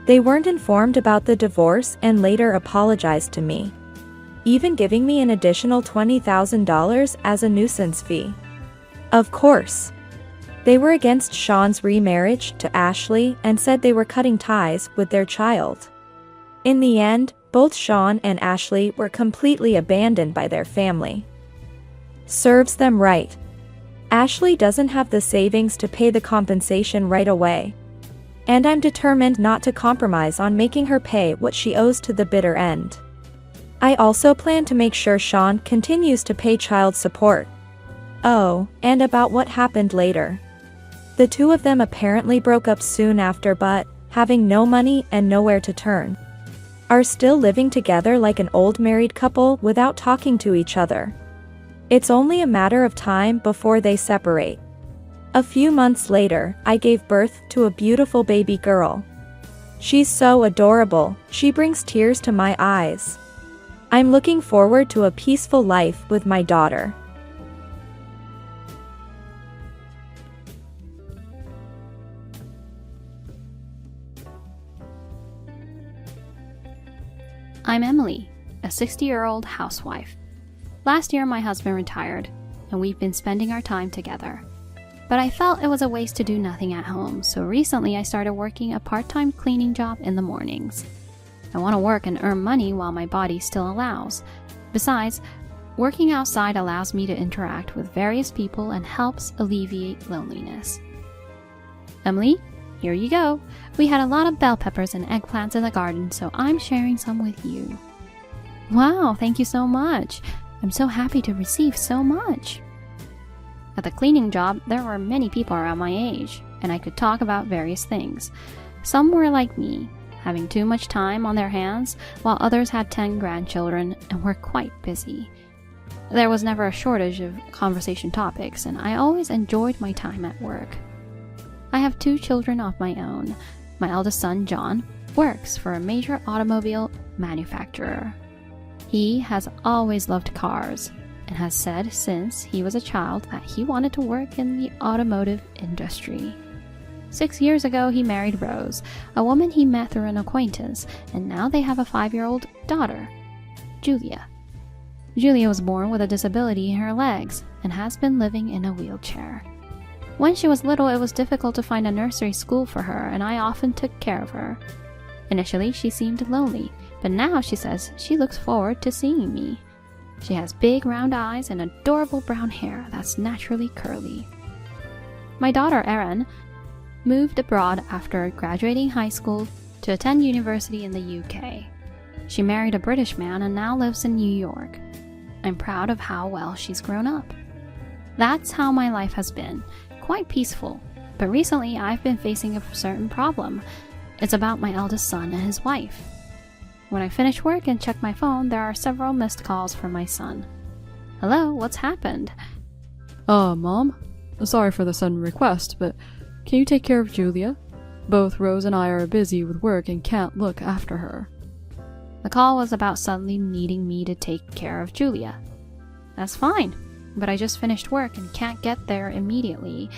They weren't informed about the divorce and later apologized to me, even giving me an additional $20,000 as a nuisance fee. Of course, they were against Sean's remarriage to Ashley and said they were cutting ties with their child. In the end, both Sean and Ashley were completely abandoned by their family. Serves them right. Ashley doesn't have the savings to pay the compensation right away, and I'm determined not to compromise on making her pay what she owes to the bitter end. I also plan to make sure Sean continues to pay child support. Oh, and about what happened later. The two of them apparently broke up soon after, but, having no money and nowhere to turn, are still living together like an old married couple without talking to each other. It's only a matter of time before they separate. A few months later, I gave birth to a beautiful baby girl. She's so adorable, she brings tears to my eyes. I'm looking forward to a peaceful life with my daughter. I'm Emily, a 60-year-old housewife. Last year my husband retired, and we've been spending our time together. But I felt it was a waste to do nothing at home, so recently I started working a part-time cleaning job in the mornings. I want to work and earn money while my body still allows. Besides, working outside allows me to interact with various people and helps alleviate loneliness. Emily, here you go. We had a lot of bell peppers and eggplants in the garden, so I'm sharing some with you. Wow, thank you so much. I'm so happy to receive so much. At the cleaning job, there were many people around my age, and I could talk about various things. Some were like me, having too much time on their hands, while others had 10 grandchildren and were quite busy. There was never a shortage of conversation topics, and I always enjoyed my time at work. I have 2 children of my own. My eldest son, John, works for a major automobile manufacturer. He has always loved cars and has said since he was a child that he wanted to work in the automotive industry. 6 years ago, he married Rose, a woman he met through an acquaintance, and now they have a 5-year-old daughter, Julia. Julia was born with a disability in her legs and has been living in a wheelchair. When she was little, it was difficult to find a nursery school for her, and I often took care of her. Initially, she seemed lonely, but now she says she looks forward to seeing me. She has big round eyes and adorable brown hair that's naturally curly. My daughter, Erin, moved abroad after graduating high school to attend university in the UK. She married a British man and now lives in New York. I'm proud of how well she's grown up. That's how my life has been, quite peaceful, but recently I've been facing a certain problem. It's about my eldest son and his wife. When I finish work and check my phone, there are several missed calls from my son. Hello, what's happened? Mom? Sorry for the sudden request, but can you take care of Julia? Both Rose and I are busy with work and can't look after her. The call was about suddenly needing me to take care of Julia. That's fine, but I just finished work and can't get there immediately.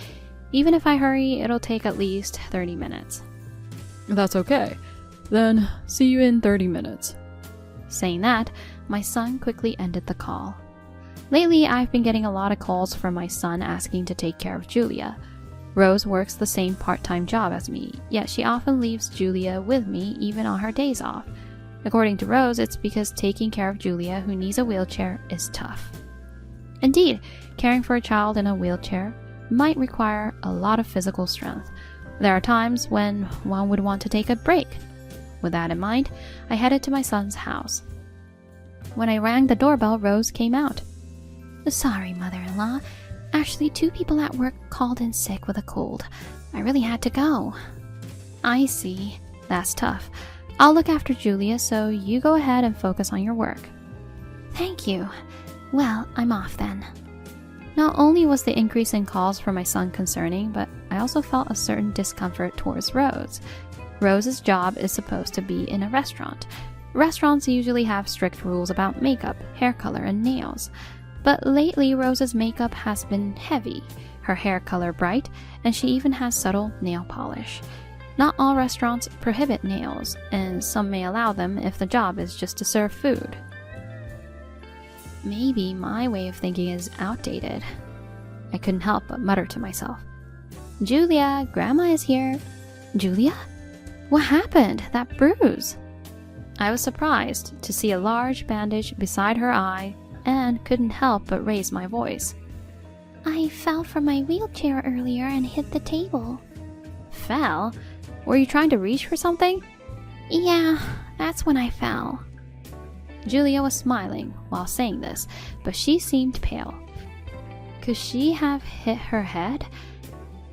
Even if I hurry, it'll take at least 30 minutes. That's okay. Then, see you in 30 minutes. Saying that, my son quickly ended the call. Lately, I've been getting a lot of calls from my son asking to take care of Julia. Rose works the same part-time job as me, yet she often leaves Julia with me even on her days off. According to Rose, it's because taking care of Julia, who needs a wheelchair, is tough. Indeed, caring for a child in a wheelchair might require a lot of physical strength. There are times when one would want to take a break. With that in mind, I headed to my son's house. When I rang the doorbell, Rose came out. Sorry, mother-in-law. Actually, 2 people at work called in sick with a cold. I really had to go. I see. That's tough. I'll look after Julia, so you go ahead and focus on your work. Thank you. Well, I'm off then. Not only was the increase in calls for my son concerning, but I also felt a certain discomfort towards Rose. Rose's job is supposed to be in a restaurant. Restaurants usually have strict rules about makeup, hair color, and nails. But lately, Rose's makeup has been heavy, her hair color bright, and she even has subtle nail polish. Not all restaurants prohibit nails, and some may allow them if the job is just to serve food. Maybe my way of thinking is outdated. I couldn't help but mutter to myself. Julia, Grandma is here. Julia? What happened? That bruise? I was surprised to see a large bandage beside her eye and couldn't help but raise my voice. I fell from my wheelchair earlier and hit the table. Fell? Were you trying to reach for something? Yeah, that's when I fell. Julia was smiling while saying this, but she seemed pale. Could she have hit her head?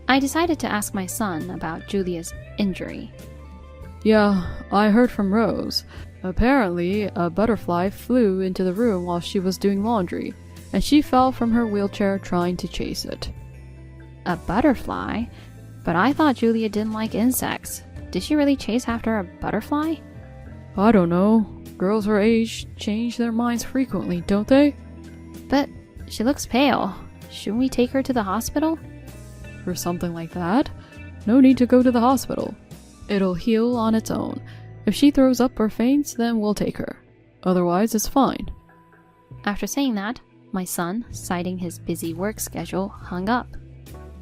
I decided to ask my son about Julia's injury. Yeah, I heard from Rose. Apparently, a butterfly flew into the room while she was doing laundry, and she fell from her wheelchair trying to chase it. A butterfly? But I thought Julia didn't like insects. Did she really chase after a butterfly? I don't know. Girls her age change their minds frequently, don't they? But she looks pale. Shouldn't we take her to the hospital? For something like that? No need to go to the hospital. It'll heal on its own. If she throws up or faints, then we'll take her. Otherwise, it's fine. After saying that, my son, citing his busy work schedule, hung up.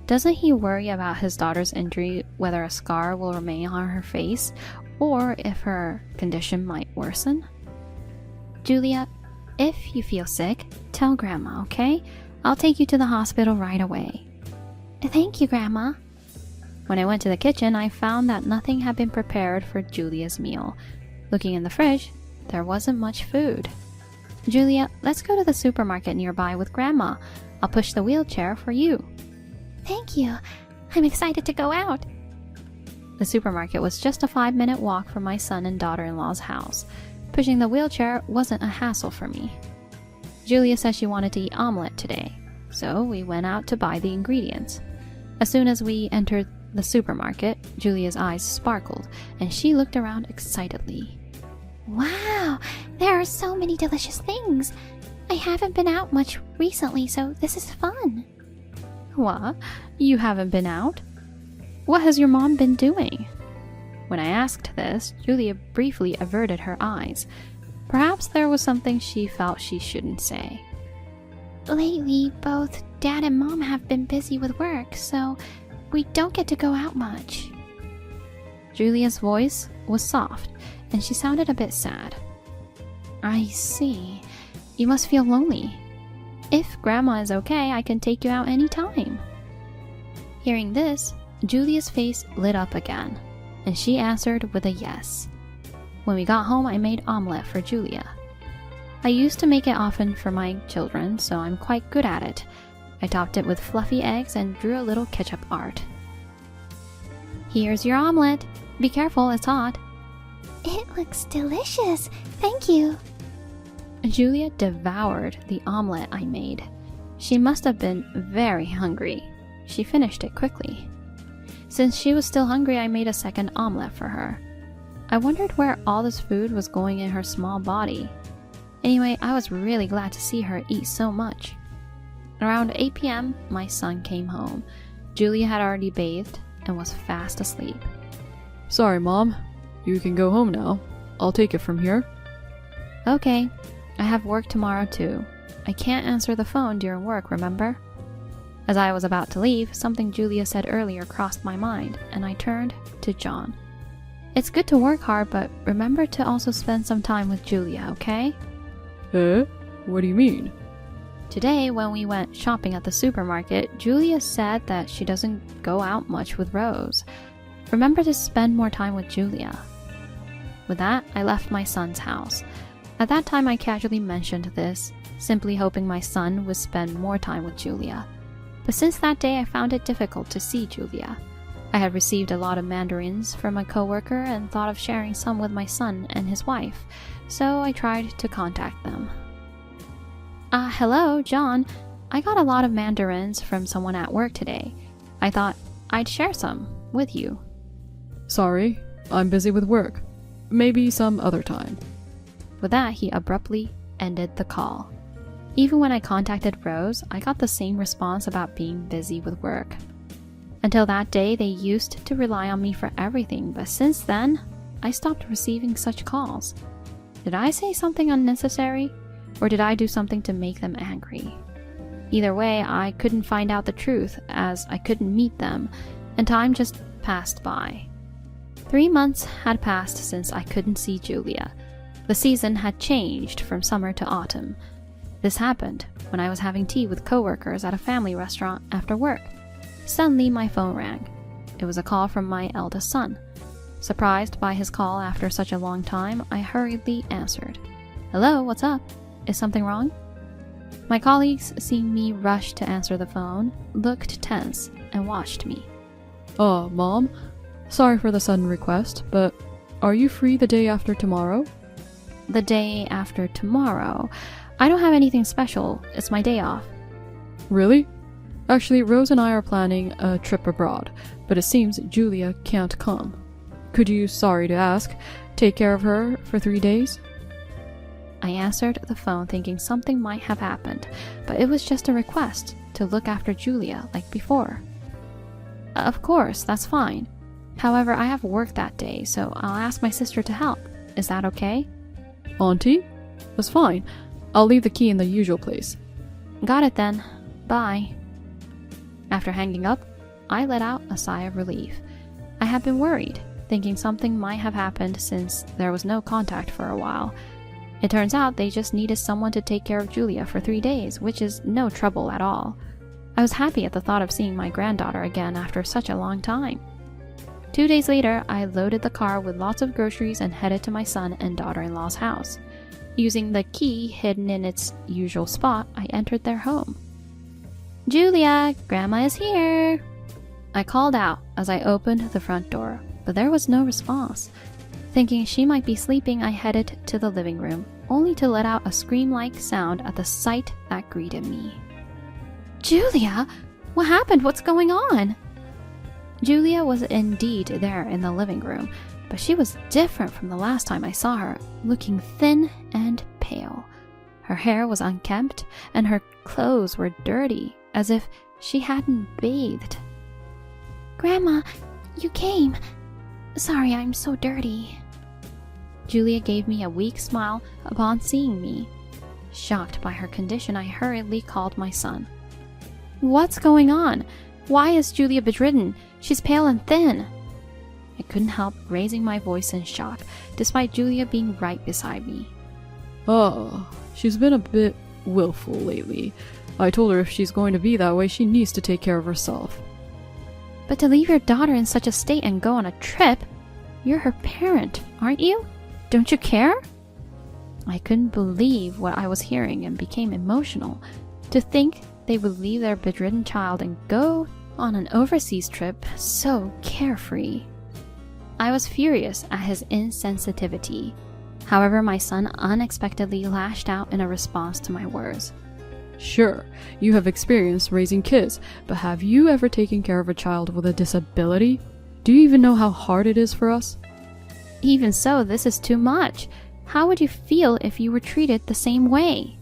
Doesn't he worry about his daughter's injury, whether a scar will remain on her face, or if her condition might worsen? Julia, if you feel sick, tell Grandma, okay? I'll take you to the hospital right away. Thank you, Grandma. When I went to the kitchen, I found that nothing had been prepared for Julia's meal. Looking in the fridge, there wasn't much food. Julia, let's go to the supermarket nearby with Grandma. I'll push the wheelchair for you. Thank you. I'm excited to go out. The supermarket was just a 5-minute walk from my son and daughter-in-law's house. Pushing the wheelchair wasn't a hassle for me. Julia said she wanted to eat omelet today, so we went out to buy the ingredients. As soon as we entered the supermarket, Julia's eyes sparkled, and she looked around excitedly. Wow, there are so many delicious things. I haven't been out much recently, so this is fun. What? You haven't been out? What has your mom been doing? When I asked this, Julia briefly averted her eyes. Perhaps there was something she felt she shouldn't say. Lately, both Dad and Mom have been busy with work, so we don't get to go out much. Julia's voice was soft, and she sounded a bit sad. I see. You must feel lonely. If Grandma is okay, I can take you out anytime. Hearing this, Julia's face lit up again, and she answered with a yes. When we got home, I made omelet for Julia. I used to make it often for my children, so I'm quite good at it. I topped it with fluffy eggs and drew a little ketchup art. Here's your omelet. Be careful, it's hot. It looks delicious. Thank you. Julia devoured the omelet I made. She must have been very hungry. She finished it quickly. Since she was still hungry, I made a second omelet for her. I wondered where all this food was going in her small body. Anyway, I was really glad to see her eat so much. Around 8 p.m., my son came home. Julia had already bathed and was fast asleep. Sorry, Mom. You can go home now. I'll take it from here. Okay. I have work tomorrow too. I can't answer the phone during work, remember? As I was about to leave, something Julia said earlier crossed my mind, and I turned to John. It's good to work hard, but remember to also spend some time with Julia, okay? What do you mean? Today, when we went shopping at the supermarket, Julia said that she doesn't go out much with Rose. Remember to spend more time with Julia. With that, I left my son's house. At that time, I casually mentioned this, simply hoping my son would spend more time with Julia. But since that day, I found it difficult to see Julia. I had received a lot of mandarins from a coworker and thought of sharing some with my son and his wife, so I tried to contact them. Hello, John. I got a lot of mandarins from someone at work today. I thought I'd share some with you. Sorry, I'm busy with work. Maybe some other time. With that, he abruptly ended the call. Even when I contacted Rose, I got the same response about being busy with work. Until that day, they used to rely on me for everything, but since then, I stopped receiving such calls. Did I say something unnecessary, or did I do something to make them angry? Either way, I couldn't find out the truth, as I couldn't meet them, and time just passed by. 3 months had passed since I couldn't see Julia. The season had changed from summer to autumn. This happened when I was having tea with coworkers at a family restaurant after work. Suddenly, my phone rang. It was a call from my eldest son. Surprised by his call after such a long time, I hurriedly answered. Hello, what's up? Is something wrong? My colleagues, seeing me rush to answer the phone, looked tense and watched me. Mom, sorry for the sudden request, but are you free the day after tomorrow? The day after tomorrow? I don't have anything special. It's my day off. Really? Actually, Rose and I are planning a trip abroad, but it seems Julia can't come. Could you, sorry to ask, take care of her for 3 days? I answered the phone thinking something might have happened, but it was just a request to look after Julia like before. Of course, that's fine. However, I have work that day, so I'll ask my sister to help. Is that okay? Auntie? That's fine. I'll leave the key in the usual place. Got it then. Bye. After hanging up, I let out a sigh of relief. I had been worried, thinking something might have happened since there was no contact for a while. It turns out they just needed someone to take care of Julia for 3 days, which is no trouble at all. I was happy at the thought of seeing my granddaughter again after such a long time. 2 days later, I loaded the car with lots of groceries and headed to my son and daughter-in-law's house. Using the key hidden in its usual spot, I entered their home. "Julia, Grandma is here!" I called out as I opened the front door, but there was no response. Thinking she might be sleeping, I headed to the living room, only to let out a scream-like sound at the sight that greeted me. "Julia, what happened? What's going on?" Julia was indeed there in the living room, but she was different from the last time I saw her, looking thin and pale. Her hair was unkempt, and her clothes were dirty, as if she hadn't bathed. "Grandma, you came. Sorry, I'm so dirty." Julia gave me a weak smile upon seeing me. Shocked by her condition, I hurriedly called my son. "What's going on? Why is Julia bedridden? She's pale and thin." I couldn't help raising my voice in shock, despite Julia being right beside me. Oh, she's been a bit willful lately. I told her if she's going to be that way, she needs to take care of herself. "But to leave your daughter in such a state and go on a trip? You're her parent, aren't you? Don't you care?" I couldn't believe what I was hearing and became emotional. To think they would leave their bedridden child and go on an overseas trip so carefree. I was furious at his insensitivity. However, my son unexpectedly lashed out in a response to my words. Sure, you have experience raising kids, but have you ever taken care of a child with a disability? Do you even know how hard it is for us? Even so, this is too much. How would you feel if you were treated the same way?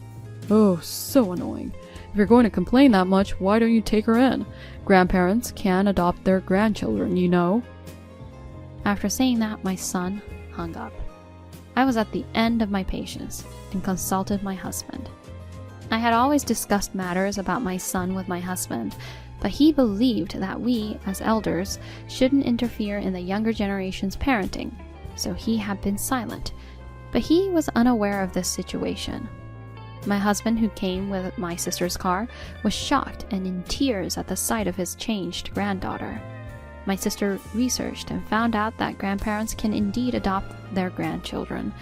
Oh, so annoying. If you're going to complain that much, why don't you take her in? Grandparents can adopt their grandchildren, you know. After saying that, my son hung up. I was at the end of my patience and consulted my husband. I had always discussed matters about my son with my husband, but he believed that we, as elders, shouldn't interfere in the younger generation's parenting, so he had been silent. But he was unaware of this situation. My husband, who came with my sister's car, was shocked and in tears at the sight of his changed granddaughter. My sister researched and found out that grandparents can indeed adopt their grandchildren.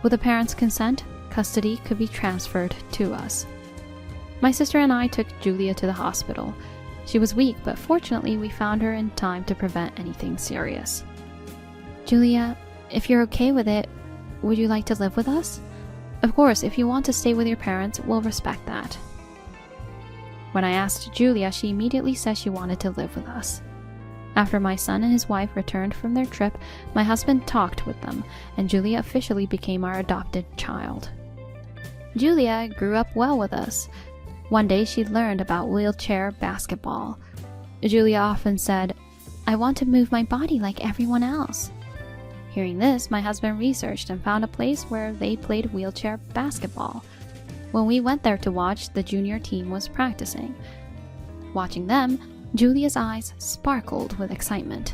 With the parents' consent, custody could be transferred to us. My sister and I took Julia to the hospital. She was weak, but fortunately we found her in time to prevent anything serious. "Julia, if you're okay with it, would you like to live with us? Of course, if you want to stay with your parents, we'll respect that." When I asked Julia, she immediately said she wanted to live with us. After my son and his wife returned from their trip, my husband talked with them, and Julia officially became our adopted child. Julia grew up well with us. One day she learned about wheelchair basketball. Julia often said, "I want to move my body like everyone else." Hearing this, my husband researched and found a place where they played wheelchair basketball. When we went there to watch, the junior team was practicing. Watching them, Julia's eyes sparkled with excitement.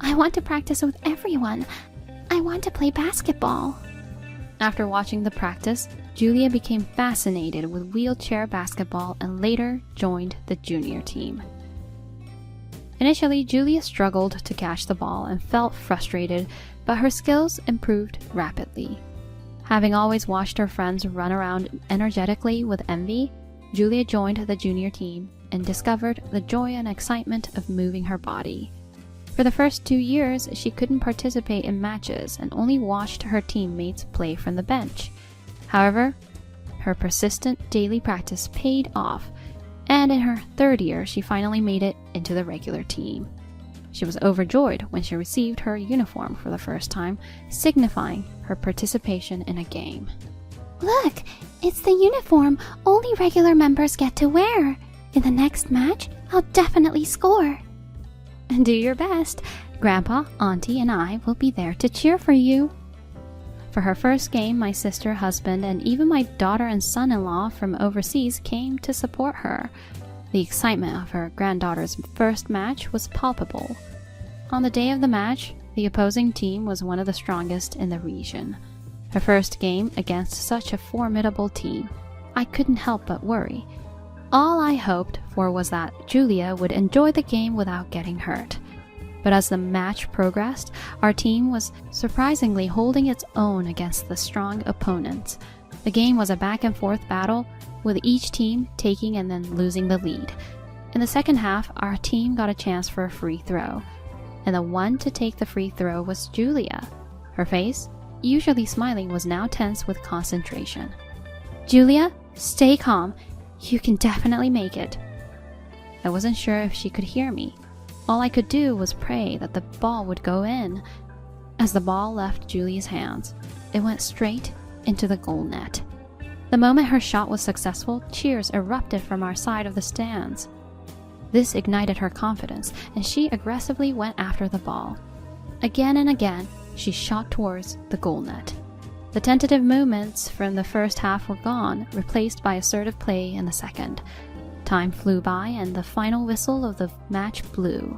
"I want to practice with everyone. I want to play basketball." After watching the practice, Julia became fascinated with wheelchair basketball and later joined the junior team. Initially, Julia struggled to catch the ball and felt frustrated, but her skills improved rapidly. Having always watched her friends run around energetically with envy, Julia joined the junior team and discovered the joy and excitement of moving her body. For the first 2 years, she couldn't participate in matches and only watched her teammates play from the bench. However, her persistent daily practice paid off, and in her 3rd year, she finally made it into the regular team. She was overjoyed when she received her uniform for the first time, signifying her participation in a game. "Look, it's the uniform only regular members get to wear. In the next match, I'll definitely score." Do your best. Grandpa, Auntie, and I will be there to cheer for you. For her first game, my sister, husband, and even my daughter and son-in-law from overseas came to support her. The excitement of her granddaughter's first match was palpable. On the day of the match, the opposing team was one of the strongest in the region. Her first game against such a formidable team, I couldn't help but worry. All I hoped for was that Julia would enjoy the game without getting hurt. But as the match progressed, our team was surprisingly holding its own against the strong opponents. The game was a back-and-forth battle, with each team taking and then losing the lead. In the second half, our team got a chance for a free throw, and the one to take the free throw was Julia. Her face, usually smiling, was now tense with concentration. "Julia, stay calm. You can definitely make it." I wasn't sure if she could hear me. All I could do was pray that the ball would go in. As the ball left Julia's hands, it went straight into the goal net. The moment her shot was successful, cheers erupted from our side of the stands. This ignited her confidence, and she aggressively went after the ball. Again and again, she shot towards the goal net. The tentative movements from the first half were gone, replaced by assertive play in the second. Time flew by, and the final whistle of the match blew.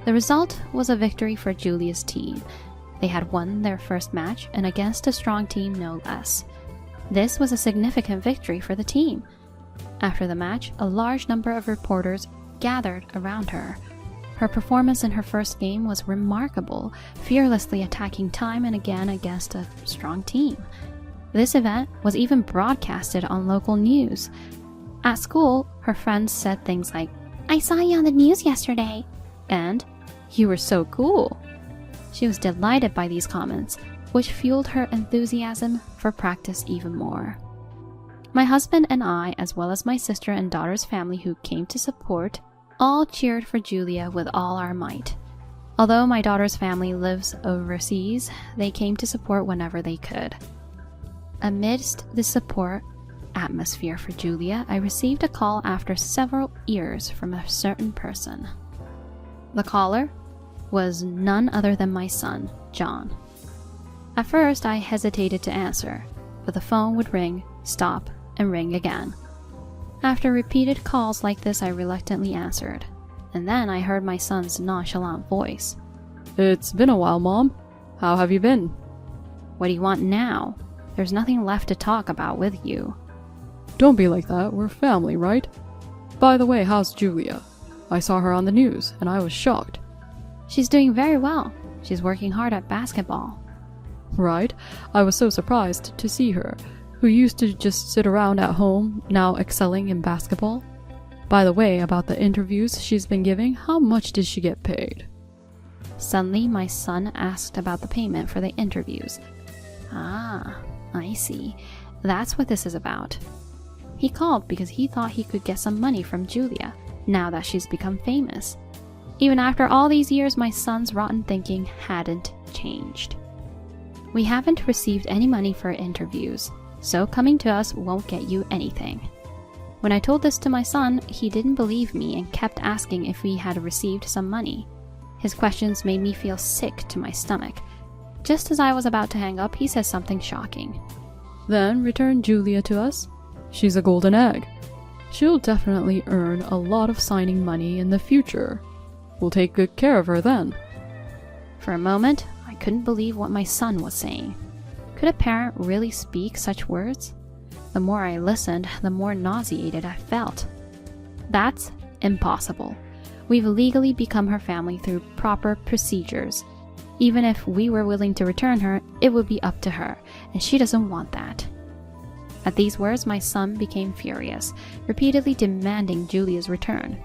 The result was a victory for Julia's team. They had won their first match, and against a strong team no less. This was a significant victory for the team. After the match, a large number of reporters gathered around her. Her performance in her first game was remarkable, fearlessly attacking time and again against a strong team. This event was even broadcasted on local news. At school, her friends said things like, "I saw you on the news yesterday." and "You were so cool." She was delighted by these comments, which fueled her enthusiasm for practice even more. My husband and I, as well as my sister and daughter's family who came to support, all cheered for Julia with all our might. Although my daughter's family lives overseas, they came to support whenever they could. Amidst the support atmosphere for Julia, I received a call after several years from a certain person. The caller was none other than my son, John. At first, I hesitated to answer, but the phone would ring, stop, and ring again. After repeated calls like this, I reluctantly answered, and then I heard my son's nonchalant voice. "It's been a while, Mom. How have you been?" "What do you want now? There's nothing left to talk about with you." "Don't be like that. We're family, right? By the way, how's Julia? I saw her on the news, and I was shocked." "She's doing very well. She's working hard at basketball." "Right? I was so surprised to see her, who used to just sit around at home, now excelling in basketball. By the way, about the interviews she's been giving, how much did she get paid?" Suddenly, my son asked about the payment for the interviews. Ah, I see. That's what this is about. He called because he thought he could get some money from Julia, now that she's become famous. Even after all these years, my son's rotten thinking hadn't changed. "We haven't received any money for interviews, so coming to us won't get you anything." When I told this to my son, he didn't believe me and kept asking if we had received some money. His questions made me feel sick to my stomach. Just as I was about to hang up, he said something shocking. "Then return Julia to us. She's a golden egg. She'll definitely earn a lot of signing money in the future. We'll take good care of her then." For a moment, I couldn't believe what my son was saying. Could a parent really speak such words? The more I listened, the more nauseated I felt. That's impossible. We've legally become her family through proper procedures. Even if we were willing to return her, it would be up to her, and she doesn't want that. At these words, my son became furious, repeatedly demanding Julia's return.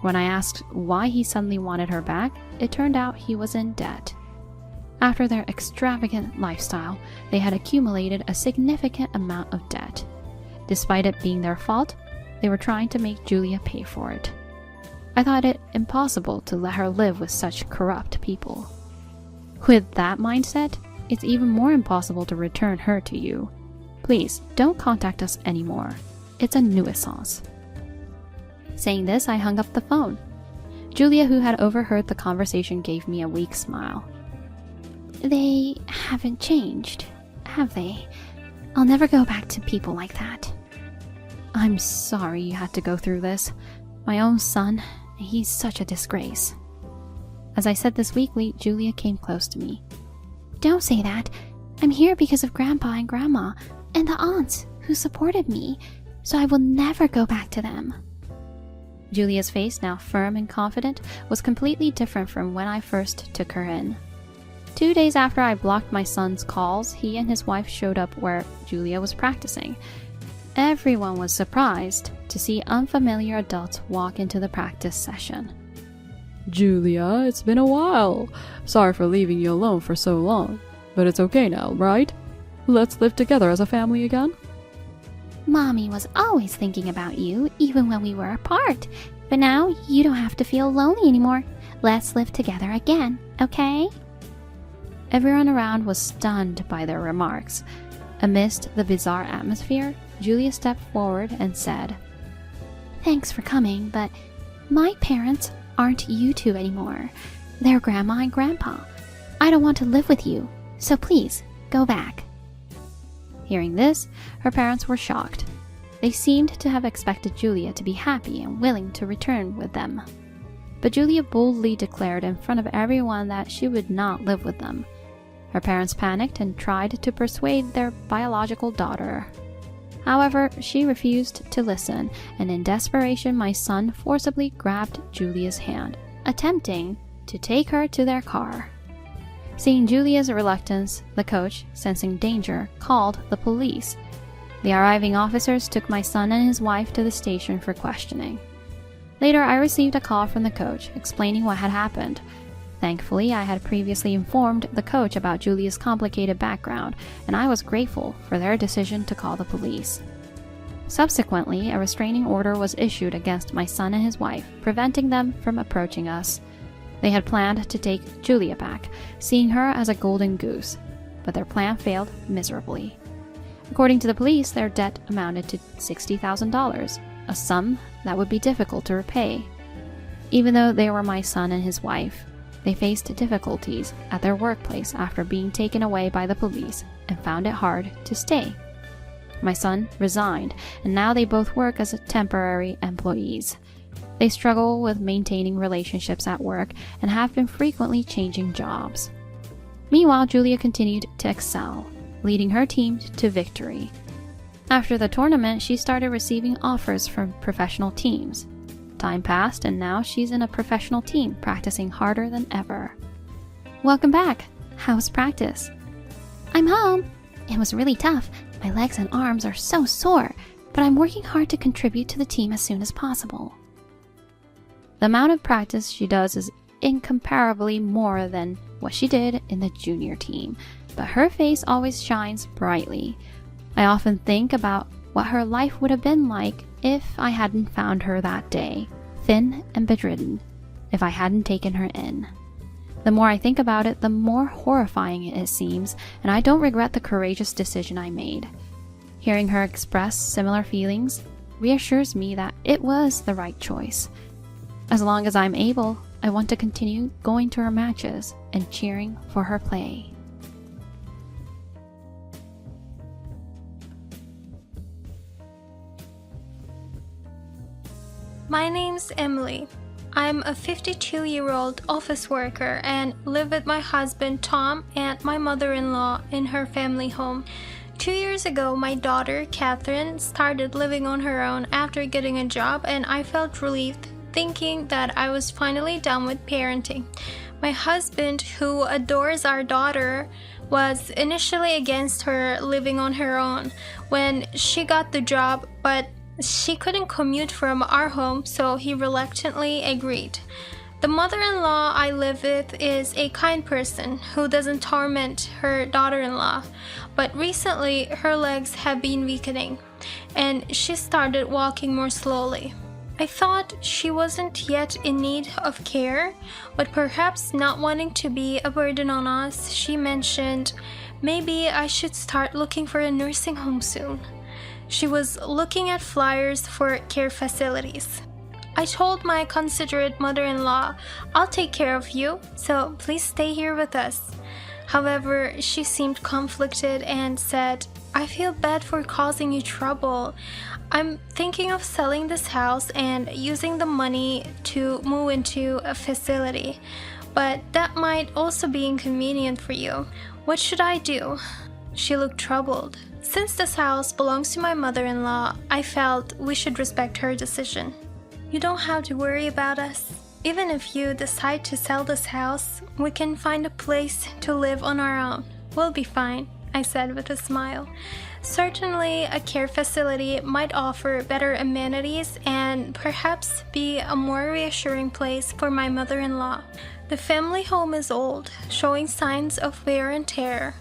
When I asked why he suddenly wanted her back, it turned out he was in debt. After their extravagant lifestyle, they had accumulated a significant amount of debt. Despite it being their fault, they were trying to make Julia pay for it. I thought it impossible to let her live with such corrupt people. With that mindset, it's even more impossible to return her to you. Please, don't contact us anymore. It's a nuisance. Saying this, I hung up the phone. Julia, who had overheard the conversation, gave me a weak smile. "They haven't changed, have they? I'll never go back to people like that." "I'm sorry you had to go through this. My own son, he's such a disgrace." As I said this weekly, Julia came close to me. "Don't say that. I'm here because of Grandpa and Grandma and the aunts who supported me, so I will never go back to them." Julia's face, now firm and confident, was completely different from when I first took her in. 2 days after I blocked my son's calls, he and his wife showed up where Julia was practicing. Everyone was surprised to see unfamiliar adults walk into the practice session. Julia, it's been a while. Sorry for leaving you alone for so long. But it's okay now, right? Let's live together as a family again? Mommy was always thinking about you, even when we were apart. But now you don't have to feel lonely anymore. Let's live together again, okay? Everyone around was stunned by their remarks. Amidst the bizarre atmosphere, Julia stepped forward and said, Thanks for coming, but my parents aren't you two anymore. They're Grandma and Grandpa. I don't want to live with you, so please, go back. Hearing this, her parents were shocked. They seemed to have expected Julia to be happy and willing to return with them. But Julia boldly declared in front of everyone that she would not live with them. Her parents panicked and tried to persuade their biological daughter. However, she refused to listen, and in desperation, my son forcibly grabbed Julia's hand, attempting to take her to their car. Seeing Julia's reluctance, the coach, sensing danger, called the police. The arriving officers took my son and his wife to the station for questioning. Later, I received a call from the coach explaining what had happened. Thankfully, I had previously informed the coach about Julia's complicated background, and I was grateful for their decision to call the police. Subsequently, a restraining order was issued against my son and his wife, preventing them from approaching us. They had planned to take Julia back, seeing her as a golden goose, but their plan failed miserably. According to the police, their debt amounted to $60,000, a sum that would be difficult to repay. Even though they were my son and his wife, they faced difficulties at their workplace after being taken away by the police and found it hard to stay. My son resigned, and now they both work as temporary employees. They struggle with maintaining relationships at work and have been frequently changing jobs. Meanwhile, Julia continued to excel, leading her team to victory. After the tournament, she started receiving offers from professional teams. Time passed, and now she's in a professional team, practicing harder than ever. Welcome back. How's practice? I'm home. It was really tough. My legs and arms are so sore, but I'm working hard to contribute to the team as soon as possible. The amount of practice she does is incomparably more than what she did in the junior team, but her face always shines brightly. I often think about what her life would have been like if I hadn't found her that day, thin and bedridden, if I hadn't taken her in. The more I think about it, the more horrifying it seems, and I don't regret the courageous decision I made. Hearing her express similar feelings reassures me that it was the right choice. As long as I'm able, I want to continue going to her matches and cheering for her play. My name's Emily. I'm a 52-year-old office worker and live with my husband Tom and my mother-in-law in her family home. 2 years ago, my daughter Catherine started living on her own after getting a job, and I felt relieved, thinking that I was finally done with parenting. My husband, who adores our daughter, was initially against her living on her own when she got the job, but she couldn't commute from our home, so he reluctantly agreed. The mother-in-law I live with is a kind person who doesn't torment her daughter-in-law, but recently her legs have been weakening, and she started walking more slowly. I thought she wasn't yet in need of care, but perhaps not wanting to be a burden on us, she mentioned, maybe I should start looking for a nursing home soon. She was looking at flyers for care facilities. I told my considerate mother-in-law, I'll take care of you, so please stay here with us. However, she seemed conflicted and said, I feel bad for causing you trouble. I'm thinking of selling this house and using the money to move into a facility, but that might also be inconvenient for you. What should I do? She looked troubled. Since this house belongs to my mother-in-law, I felt we should respect her decision. You don't have to worry about us. Even if you decide to sell this house, we can find a place to live on our own. We'll be fine, I said with a smile. Certainly, a care facility might offer better amenities and perhaps be a more reassuring place for my mother-in-law. The family home is old, showing signs of wear and tear.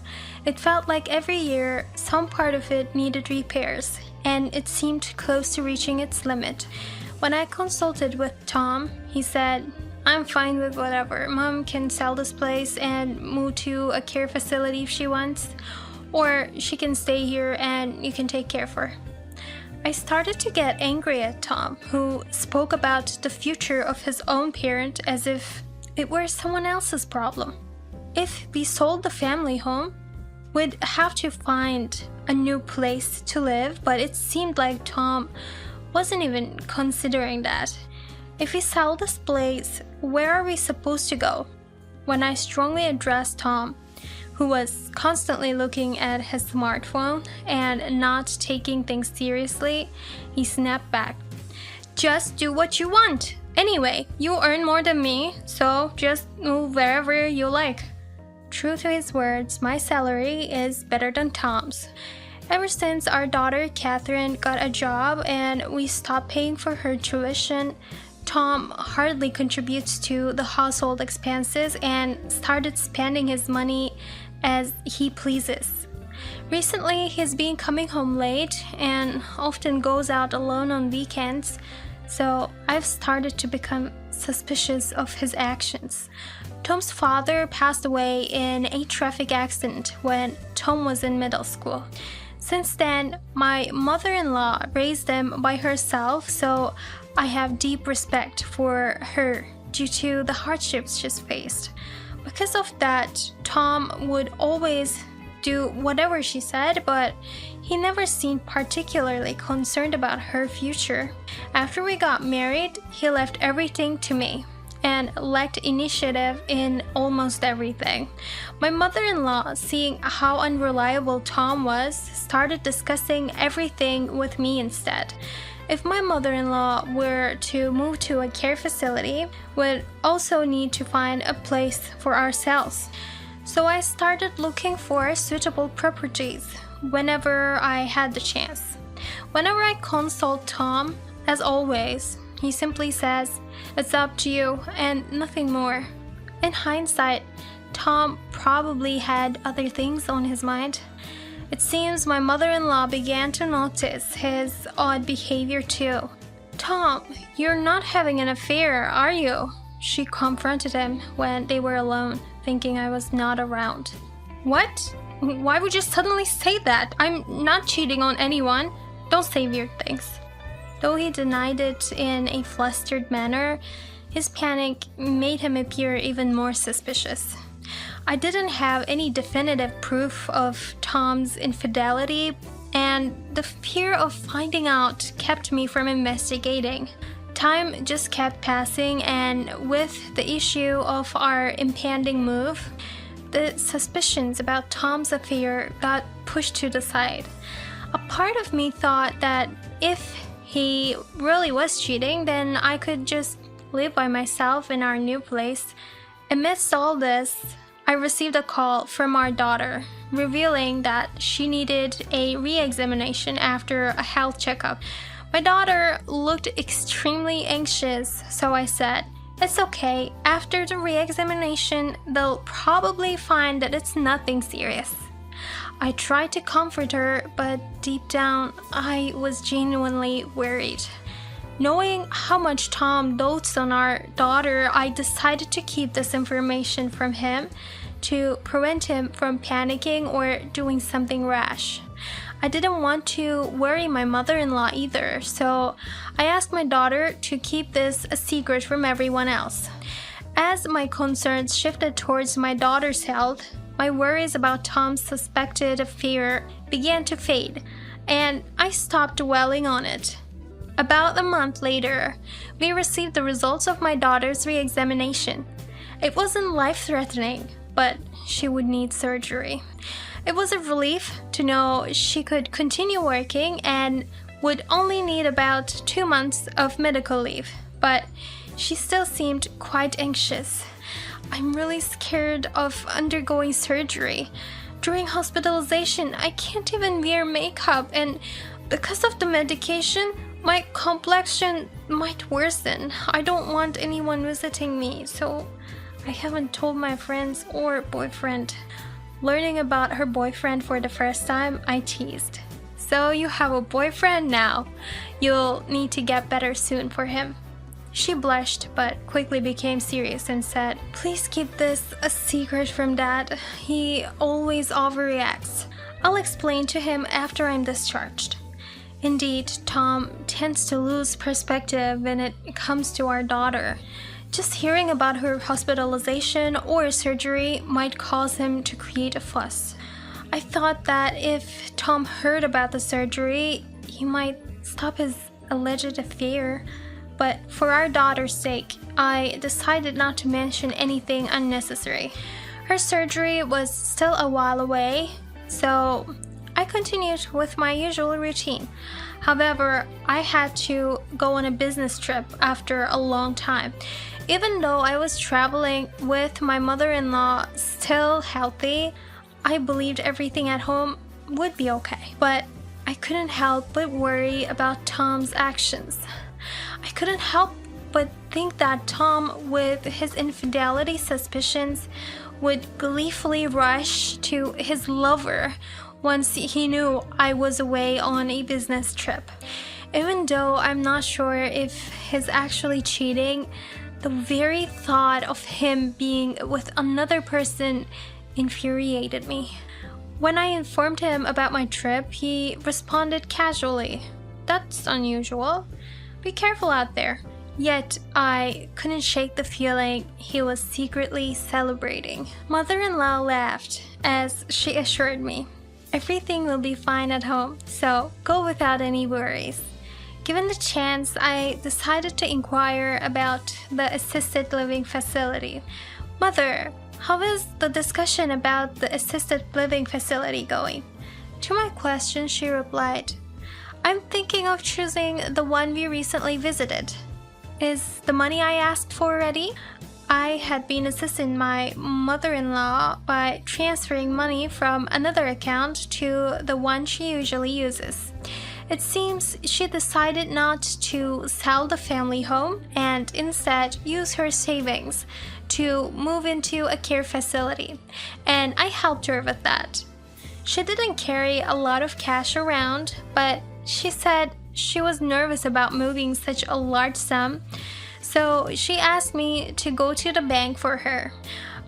It felt like every year some part of it needed repairs, and it seemed close to reaching its limit. When I consulted with Tom, he said, "I'm fine with whatever. Mom can sell this place and move to a care facility if she wants. Or she can stay here and you can take care of her." I started to get angry at Tom, who spoke about the future of his own parent as if it were someone else's problem. If we sold the family home, we'd have to find a new place to live, but it seemed like Tom wasn't even considering that. If we sell this place, where are we supposed to go? When I strongly addressed Tom, who was constantly looking at his smartphone and not taking things seriously, he snapped back. "Just do what you want. Anyway, you earn more than me, so just move wherever you like." True to his words, my salary is better than Tom's. Ever since our daughter Catherine got a job and we stopped paying for her tuition, Tom hardly contributes to the household expenses and started spending his money as he pleases. Recently, he's been coming home late and often goes out alone on weekends, so I've started to become suspicious of his actions. Tom's father passed away in a traffic accident when Tom was in middle school. Since then, my mother-in-law raised them by herself, so I have deep respect for her due to the hardships she's faced. Because of that, Tom would always do whatever she said, but he never seemed particularly concerned about her future. After we got married, he left everything to me and lacked initiative in almost everything. My mother-in-law, seeing how unreliable Tom was, started discussing everything with me instead. If my mother-in-law were to move to a care facility, we'd also need to find a place for ourselves. So I started looking for suitable properties whenever I had the chance. Whenever I consult Tom, as always, he simply says, "It's up to you," and nothing more. In hindsight, Tom probably had other things on his mind. It seems my mother-in-law began to notice his odd behavior too. "Tom, you're not having an affair, are you?" She confronted him when they were alone, thinking I was not around. "What? Why would you suddenly say that? I'm not cheating on anyone. Don't say weird things." Though he denied it in a flustered manner, his panic made him appear even more suspicious. I didn't have any definitive proof of Tom's infidelity, and the fear of finding out kept me from investigating. Time just kept passing, and with the issue of our impending move, the suspicions about Tom's affair got pushed to the side. A part of me thought that if he really was cheating, then I could just live by myself in our new place. Amidst all this, I received a call from our daughter, revealing that she needed a re-examination after a health checkup. My daughter looked extremely anxious, so I said, "It's okay. After the re-examination, they'll probably find that it's nothing serious." I tried to comfort her, but deep down, I was genuinely worried. Knowing how much Tom dotes on our daughter, I decided to keep this information from him to prevent him from panicking or doing something rash. I didn't want to worry my mother-in-law either, so I asked my daughter to keep this a secret from everyone else. As my concerns shifted towards my daughter's health, my worries about Tom's suspected affair began to fade, and I stopped dwelling on it. About a month later, we received the results of my daughter's re-examination. It wasn't life-threatening, but she would need surgery. It was a relief to know she could continue working and would only need about 2 months of medical leave, but she still seemed quite anxious. I'm really scared of undergoing surgery. During hospitalization, I can't even wear makeup, and because of the medication, my complexion might worsen. I don't want anyone visiting me, so I haven't told my friends or boyfriend. Learning about her boyfriend for the first time, I teased. So you have a boyfriend now. You'll need to get better soon for him. She blushed but quickly became serious and said, "Please keep this a secret from Dad. He always overreacts. I'll explain to him after I'm discharged." Indeed, Tom tends to lose perspective when it comes to our daughter. Just hearing about her hospitalization or surgery might cause him to create a fuss. I thought that if Tom heard about the surgery, he might stop his alleged affair. But for our daughter's sake, I decided not to mention anything unnecessary. Her surgery was still a while away, so I continued with my usual routine. However, I had to go on a business trip after a long time. Even though I was traveling with my mother-in-law still healthy, I believed everything at home would be okay. But I couldn't help but worry about Tom's actions. I couldn't help but think that Tom, with his infidelity suspicions, would gleefully rush to his lover once he knew I was away on a business trip. Even though I'm not sure if he's actually cheating, the very thought of him being with another person infuriated me. When I informed him about my trip, he responded casually, "That's unusual. Be careful out there." Yet I couldn't shake the feeling he was secretly celebrating. Mother-in-law laughed as she assured me, "Everything will be fine at home, so go without any worries." Given the chance, I decided to inquire about the assisted living facility. "Mother, how is the discussion about the assisted living facility going?" To my question, she replied, "I'm thinking of choosing the one we recently visited." "Is the money I asked for ready?" I had been assisting my mother-in-law by transferring money from another account to the one she usually uses. It seems she decided not to sell the family home and instead use her savings to move into a care facility, and I helped her with that. She didn't carry a lot of cash around, but she said she was nervous about moving such a large sum, so she asked me to go to the bank for her.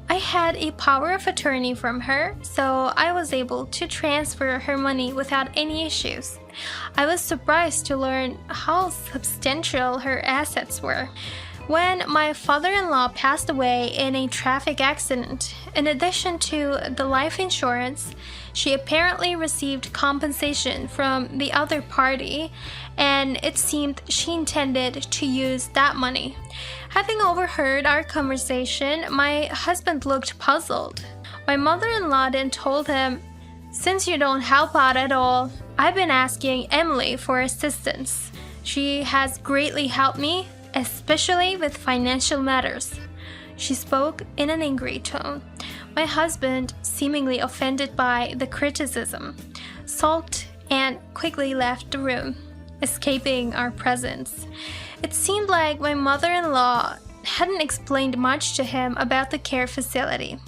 I had a power of attorney from her, so I was able to transfer her money without any issues. I was surprised to learn how substantial her assets were. When my father-in-law passed away in a traffic accident, in addition to the life insurance, she apparently received compensation from the other party, and it seemed she intended to use that money. Having overheard our conversation, my husband looked puzzled. My mother-in-law then told him, "Since you don't help out at all, I've been asking Emily for assistance. She has greatly helped me, especially with financial matters." She spoke in an angry tone. My husband, seemingly offended by the criticism, sulked and quickly left the room, escaping our presence. It seemed like my mother-in-law hadn't explained much to him about the care facility,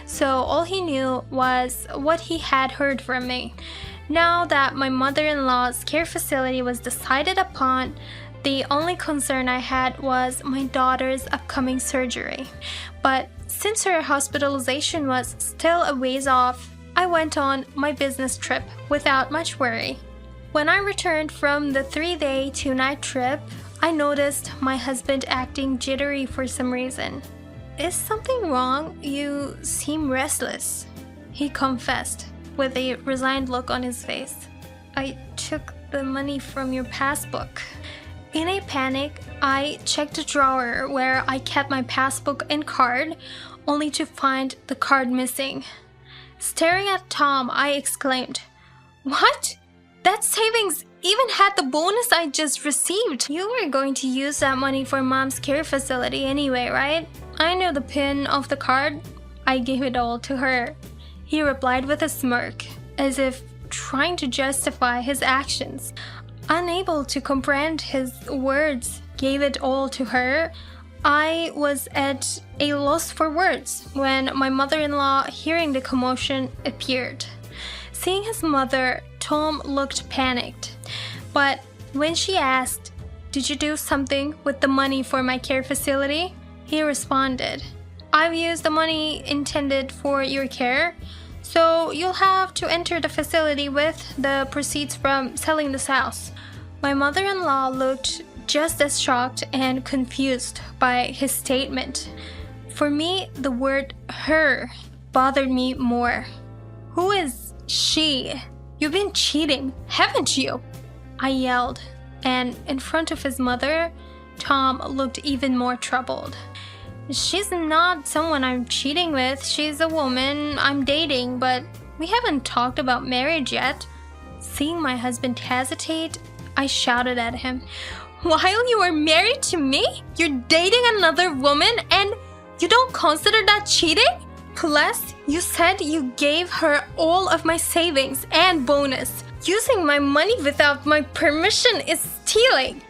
so all he knew was what he had heard from me. Now that my mother-in-law's care facility was decided upon, the only concern I had was my daughter's upcoming surgery. But since her hospitalization was still a ways off, I went on my business trip without much worry. When I returned from the 3-day, 2-night trip, I noticed my husband acting jittery for some reason. "Is something wrong? You seem restless," he confessed, with a resigned look on his face. "I took the money from your passbook." In a panic, I checked the drawer where I kept my passbook and card, only to find the card missing. Staring at Tom, I exclaimed, "What? That savings even had the bonus I just received. You were going to use that money for mom's care facility anyway, right? I knew the pin of the card. I gave it all to her. He replied with a smirk, as if trying to justify his actions. Unable to comprehend his words, gave it all to her. I was at a loss for words when my mother-in-law, hearing the commotion, appeared. Seeing his mother, Tom looked panicked. But when she asked, "Did you do something with the money for my care facility?" he responded, "I've used the money intended for your care, so you'll have to enter the facility with the proceeds from selling this house." My mother-in-law looked just as shocked and confused by his statement. For me, the word "her" bothered me more. Who is she? You've been cheating, haven't you? I yelled, and in front of his mother, Tom looked even more troubled. She's not someone I'm cheating with. She's a woman I'm dating, but we haven't talked about marriage yet. Seeing my husband hesitate, I shouted at him, "While you are married to me, you're dating another woman and you don't consider that cheating? Plus, you said you gave her all of my savings and bonus. Using my money without my permission is stealing.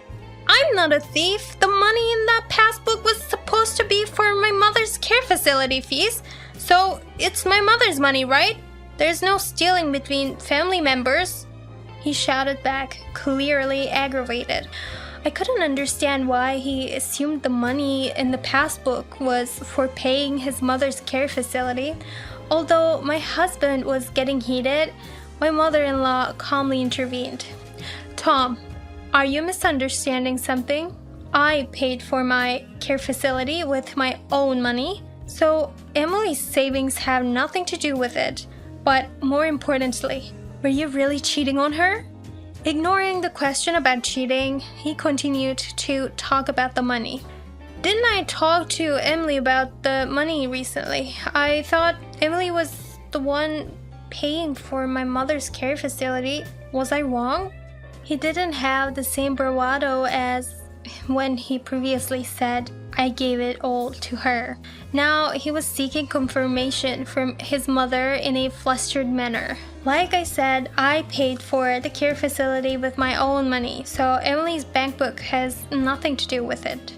I'm not a thief. The money in that passbook was supposed to be for my mother's care facility fees, so it's my mother's money, right? There's no stealing between family members," he shouted back, clearly aggravated. I couldn't understand why he assumed the money in the passbook was for paying his mother's care facility. Although my husband was getting heated, my mother-in-law calmly intervened. "Tom, are you misunderstanding something? I paid for my care facility with my own money, so Emily's savings have nothing to do with it. But more importantly, were you really cheating on her?" Ignoring the question about cheating, he continued to talk about the money. "Didn't I talk to Emily about the money recently? I thought Emily was the one paying for my mother's care facility. Was I wrong?" He didn't have the same bravado as when he previously said, "I gave it all to her." Now he was seeking confirmation from his mother in a flustered manner. "Like I said, I paid for the care facility with my own money, so Emily's bank book has nothing to do with it."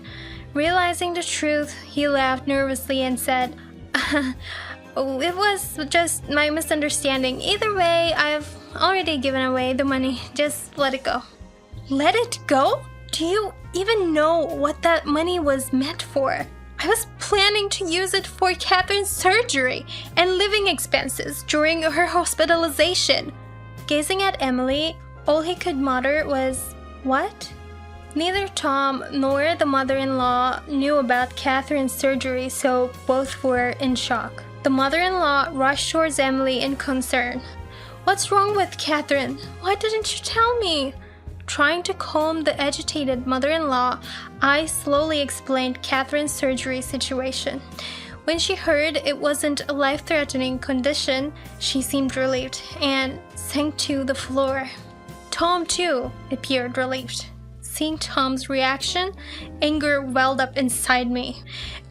Realizing the truth, he laughed nervously and said, "It was just my misunderstanding. Either way, I've already given away the money. Just let it go." Let it go? Do you even know what that money was meant for? I was planning to use it for Catherine's surgery and living expenses during her hospitalization. Gazing at Emily, all he could mutter was, "What?" Neither Tom nor the mother-in-law knew about Catherine's surgery, so both were in shock. The mother-in-law rushed towards Emily in concern. "What's wrong with Catherine? Why didn't you tell me?" Trying to calm the agitated mother-in-law, I slowly explained Catherine's surgery situation. When she heard it wasn't a life-threatening condition, she seemed relieved and sank to the floor. Tom, too, appeared relieved. Seeing Tom's reaction, anger welled up inside me.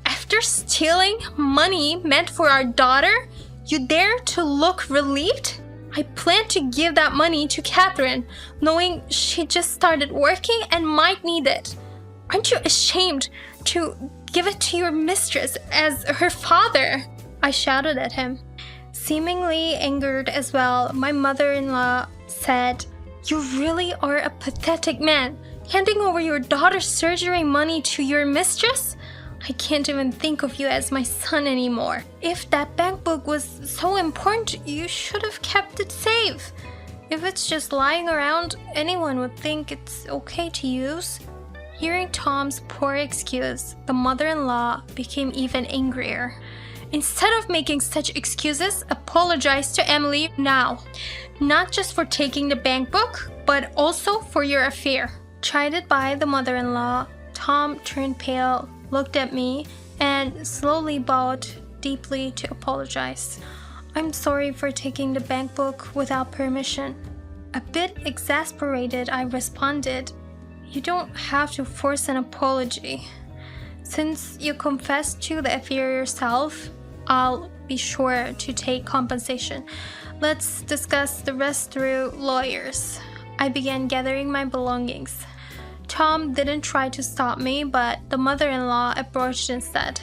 "After stealing money meant for our daughter, you dare to look relieved? I planned to give that money to Catherine, knowing she just started working and might need it. Aren't you ashamed to give it to your mistress as her father?" I shouted at him. Seemingly angered as well, my mother-in-law said, "You really are a pathetic man, handing over your daughter's surgery money to your mistress? I can't even think of you as my son anymore. If that bank book was so important, you should have kept it safe. If it's just lying around, anyone would think it's okay to use." Hearing Tom's poor excuse, the mother-in-law became even angrier. "Instead of making such excuses, apologize to Emily now. Not just for taking the bank book, but also for your affair." Chided by the mother-in-law, Tom turned pale, looked at me, and slowly bowed deeply to apologize. "I'm sorry for taking the bank book without permission. A bit exasperated, I responded, "You don't have to force an apology. Since you confessed to the affair yourself, I'll be sure to take compensation. Let's discuss the rest through lawyers." I began gathering my belongings. Tom didn't try to stop me, but the mother-in-law approached instead.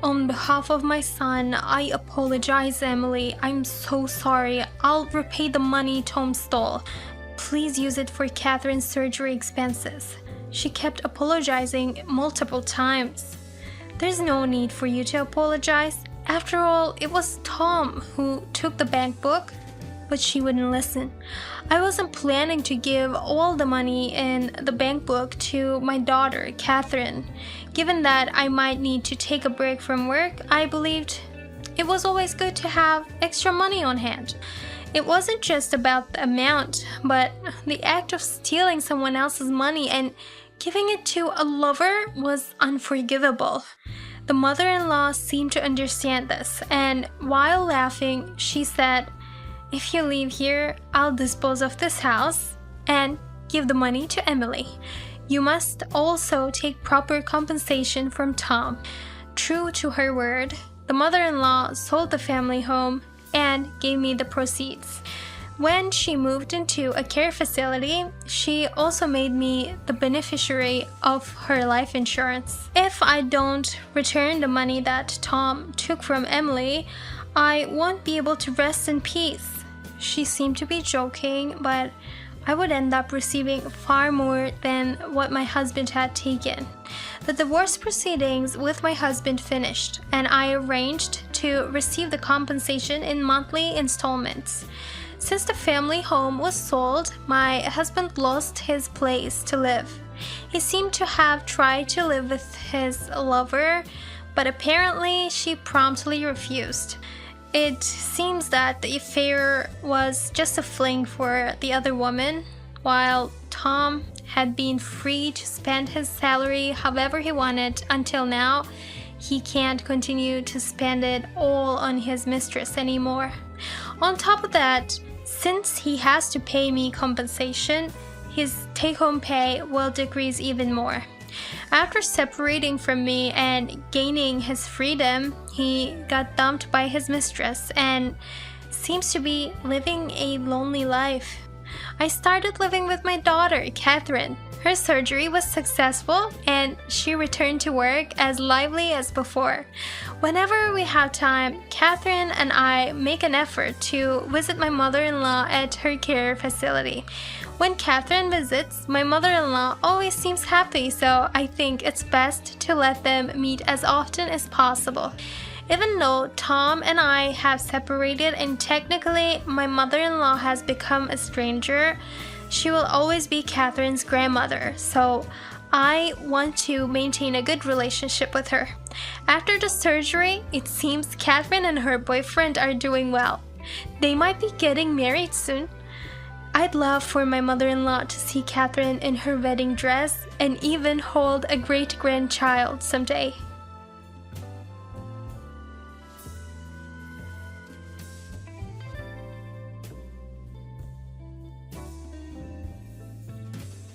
"On behalf of my son, I apologize, Emily. I'm so sorry. I'll repay the money Tom stole. Please use it for Catherine's surgery expenses." She kept apologizing multiple times. "There's no need for you to apologize. After all, it was Tom who took the bank book." But she wouldn't listen. I wasn't planning to give all the money in the bank book to my daughter, Catherine. Given that I might need to take a break from work, I believed it was always good to have extra money on hand. It wasn't just about the amount, but the act of stealing someone else's money and giving it to a lover was unforgivable. The mother-in-law seemed to understand this, and while laughing, she said, "If you leave here, I'll dispose of this house and give the money to Emily. You must also take proper compensation from Tom." True to her word, the mother-in-law sold the family home and gave me the proceeds. When she moved into a care facility, she also made me the beneficiary of her life insurance. If I don't return the money that Tom took from Emily, I won't be able to rest in peace. She seemed to be joking, but I would end up receiving far more than what my husband had taken. The divorce proceedings with my husband finished, and I arranged to receive the compensation in monthly installments. Since the family home was sold, my husband lost his place to live. He seemed to have tried to live with his lover, but apparently she promptly refused. It seems that the affair was just a fling for the other woman, while Tom had been free to spend his salary however he wanted until now. He can't continue to spend it all on his mistress anymore. On top of that, since he has to pay me compensation, his take-home pay will decrease even more. After separating from me and gaining his freedom, he got dumped by his mistress and seems to be living a lonely life. I started living with my daughter, Catherine. Her surgery was successful and she returned to work as lively as before. Whenever we have time, Catherine and I make an effort to visit my mother-in-law at her care facility. When Catherine visits, my mother-in-law always seems happy, so I think it's best to let them meet as often as possible. Even though Tom and I have separated and technically my mother-in-law has become a stranger, she will always be Catherine's grandmother, so I want to maintain a good relationship with her. After the surgery, it seems Catherine and her boyfriend are doing well. They might be getting married soon. I'd love for my mother-in-law to see Catherine in her wedding dress and even hold a great-grandchild someday.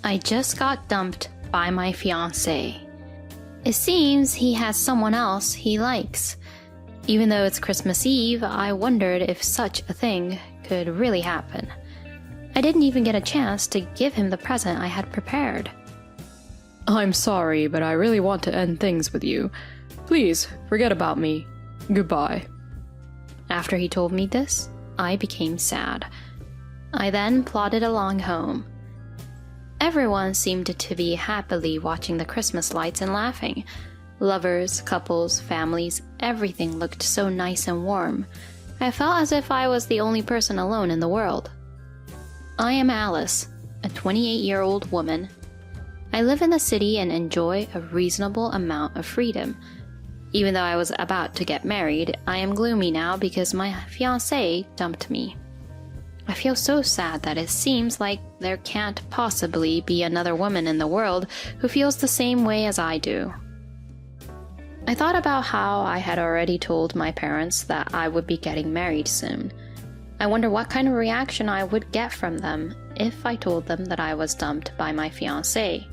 I just got dumped by my fiancé. It seems he has someone else he likes. Even though it's Christmas Eve, I wondered if such a thing could really happen. I didn't even get a chance to give him the present I had prepared. I'm sorry, but I really want to end things with you. Please, forget about me. Goodbye. After he told me this, I became sad. I then plodded along home. Everyone seemed to be happily watching the Christmas lights and laughing. Lovers, couples, families, everything looked so nice and warm. I felt as if I was the only person alone in the world. I am Alice, a 28-year-old woman. I live in the city and enjoy a reasonable amount of freedom. Even though I was about to get married, I am gloomy now because my fiancé dumped me. I feel so sad that it seems like there can't possibly be another woman in the world who feels the same way as I do. I thought about how I had already told my parents that I would be getting married soon. I wonder what kind of reaction I would get from them if I told them that I was dumped by my fiancé.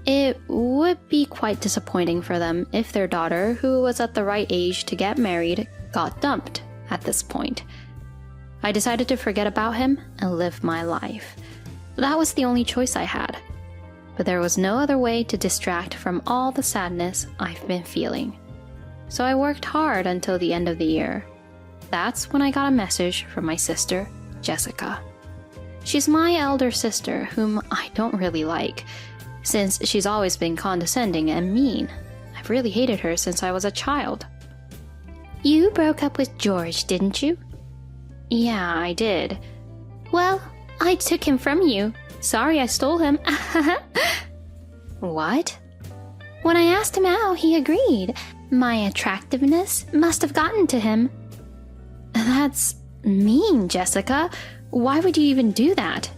It would be quite disappointing for them if their daughter, who was at the right age to get married, got dumped at this point. I decided to forget about him and live my life. That was the only choice I had. But there was no other way to distract from all the sadness I've been feeling. So I worked hard until the end of the year. That's when I got a message from my sister, Jessica. She's my elder sister, whom I don't really like, since she's always been condescending and mean. I've really hated her since I was a child. You broke up with George, didn't you? Yeah, I did. Well, I took him from you. Sorry I stole him. What? When I asked him out, he agreed. My attractiveness must have gotten to him. That's mean, Jessica. Why would you even do that?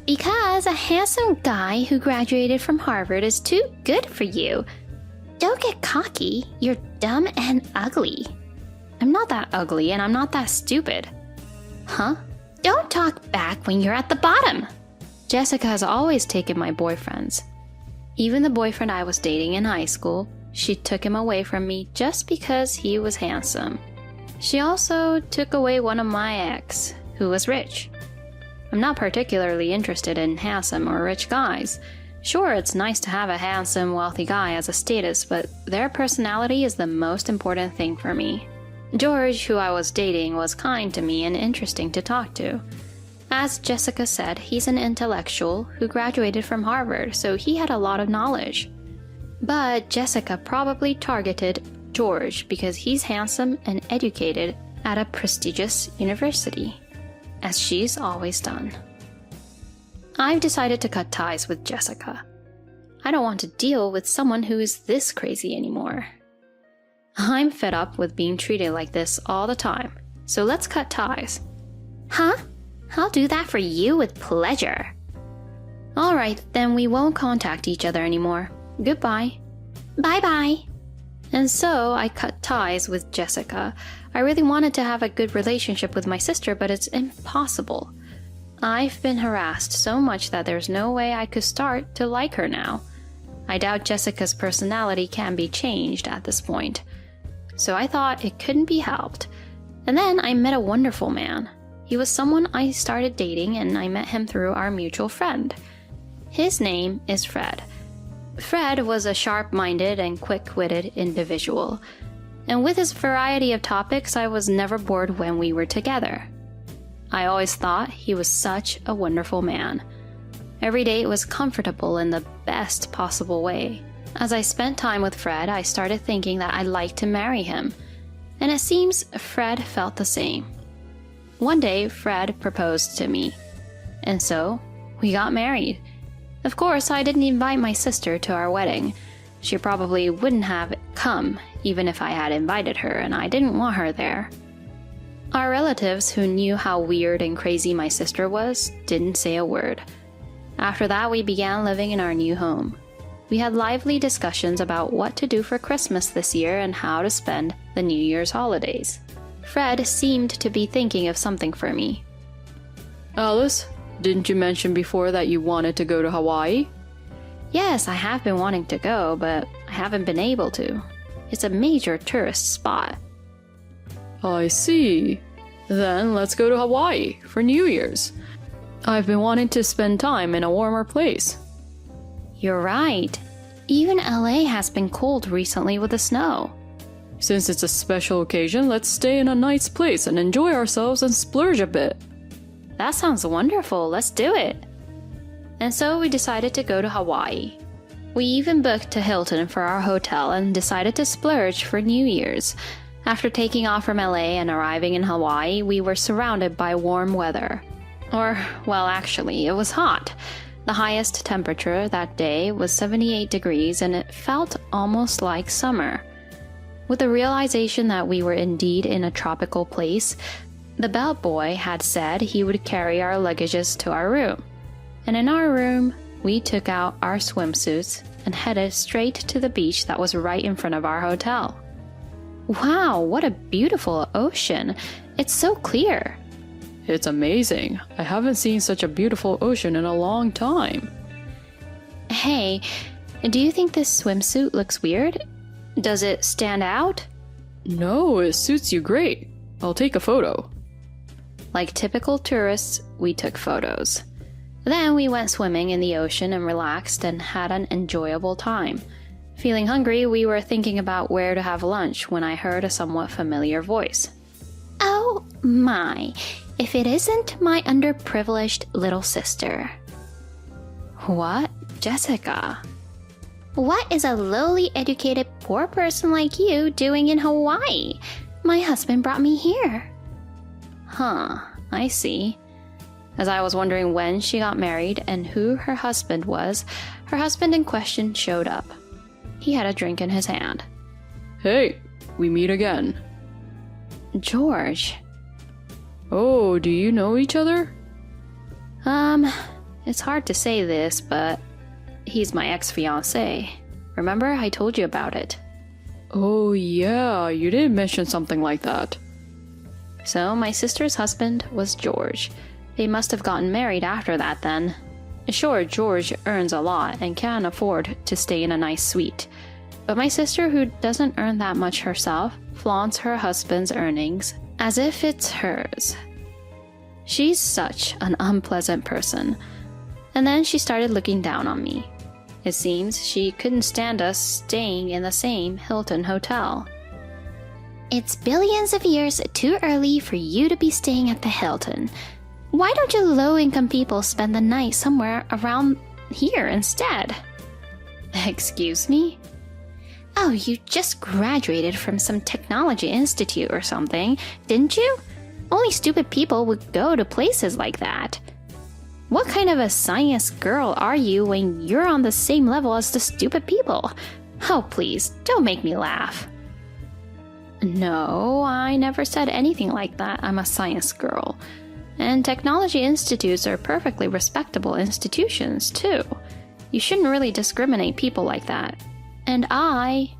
Because a handsome guy who graduated from Harvard is too good for you. Don't get cocky. You're dumb and ugly. I'm not that ugly and I'm not that stupid. Huh? Don't talk back when you're at the bottom. Jessica has always taken my boyfriends. Even the boyfriend I was dating in high school, she took him away from me just because he was handsome. She also took away one of my ex, who was rich. I'm not particularly interested in handsome or rich guys. Sure, it's nice to have a handsome, wealthy guy as a status, but their personality is the most important thing for me. George, who I was dating, was kind to me and interesting to talk to. As Jessica said, he's an intellectual who graduated from Harvard, so he had a lot of knowledge. But Jessica probably targeted George because he's handsome and educated at a prestigious university, as she's always done. I've decided to cut ties with Jessica. I don't want to deal with someone who is this crazy anymore. I'm fed up with being treated like this all the time, so let's cut ties. Huh? I'll do that for you with pleasure. Alright, then we won't contact each other anymore. Goodbye. Bye-bye. And so I cut ties with Jessica. I really wanted to have a good relationship with my sister, but it's impossible. I've been harassed so much that there's no way I could start to like her now. I doubt Jessica's personality can be changed at this point. So I thought it couldn't be helped. And then I met a wonderful man. He was someone I started dating, and I met him through our mutual friend. His name is Fred. Fred was a sharp-minded and quick-witted individual. And with his variety of topics, I was never bored when we were together. I always thought he was such a wonderful man. Every day was comfortable in the best possible way. As I spent time with Fred, I started thinking that I'd like to marry him. And it seems Fred felt the same. One day, Fred proposed to me. And so, we got married. Of course, I didn't invite my sister to our wedding. She probably wouldn't have come, even if I had invited her, and I didn't want her there. Our relatives, who knew how weird and crazy my sister was, didn't say a word. After that, we began living in our new home. We had lively discussions about what to do for Christmas this year and how to spend the New Year's holidays. Fred seemed to be thinking of something for me. Alice, didn't you mention before that you wanted to go to Hawaii? Yes, I have been wanting to go, but I haven't been able to. It's a major tourist spot. I see. Then let's go to Hawaii for New Year's. I've been wanting to spend time in a warmer place. You're right. Even LA has been cold recently with the snow. Since it's a special occasion, let's stay in a nice place and enjoy ourselves and splurge a bit. That sounds wonderful. Let's do it. And so we decided to go to Hawaii. We even booked a Hilton for our hotel and decided to splurge for New Year's. After taking off from LA and arriving in Hawaii, we were surrounded by warm weather. Or, well, actually, it was hot. The highest temperature that day was 78 degrees and it felt almost like summer. With the realization that we were indeed in a tropical place, the bellboy had said he would carry our luggages to our room. And in our room, we took out our swimsuits and headed straight to the beach that was right in front of our hotel. Wow, what a beautiful ocean. It's so clear. It's amazing. I haven't seen such a beautiful ocean in a long time. Hey, do you think this swimsuit looks weird? Does it stand out? No, it suits you great. I'll take a photo. Like typical tourists, we took photos. Then we went swimming in the ocean and relaxed and had an enjoyable time. Feeling hungry, we were thinking about where to have lunch when I heard a somewhat familiar voice. Oh my, if it isn't my underprivileged little sister. What? Jessica? What is a lowly educated poor person like you doing in Hawaii? My husband brought me here. Huh, I see. As I was wondering when she got married and who her husband was, her husband in question showed up. He had a drink in his hand. Hey, we meet again. George. Oh, do you know each other? It's hard to say this, but he's my ex-fiancé. Remember, I told you about it. Oh yeah, you did mention something like that. So my sister's husband was George. They must have gotten married after that then. Sure, George earns a lot and can afford to stay in a nice suite. But my sister, who doesn't earn that much herself, flaunts her husband's earnings as if it's hers. She's such an unpleasant person. And then she started looking down on me. It seems she couldn't stand us staying in the same Hilton hotel. It's billions of years too early for you to be staying at the Hilton. Why don't you low-income people spend the night somewhere around here instead? Excuse me? Oh, you just graduated from some technology institute or something, didn't you? Only stupid people would go to places like that. What kind of a science girl are you when you're on the same level as the stupid people? Oh, please, don't make me laugh. No, I never said anything like that. I'm a science girl. And technology institutes are perfectly respectable institutions, too. You shouldn't really discriminate people like that. And I...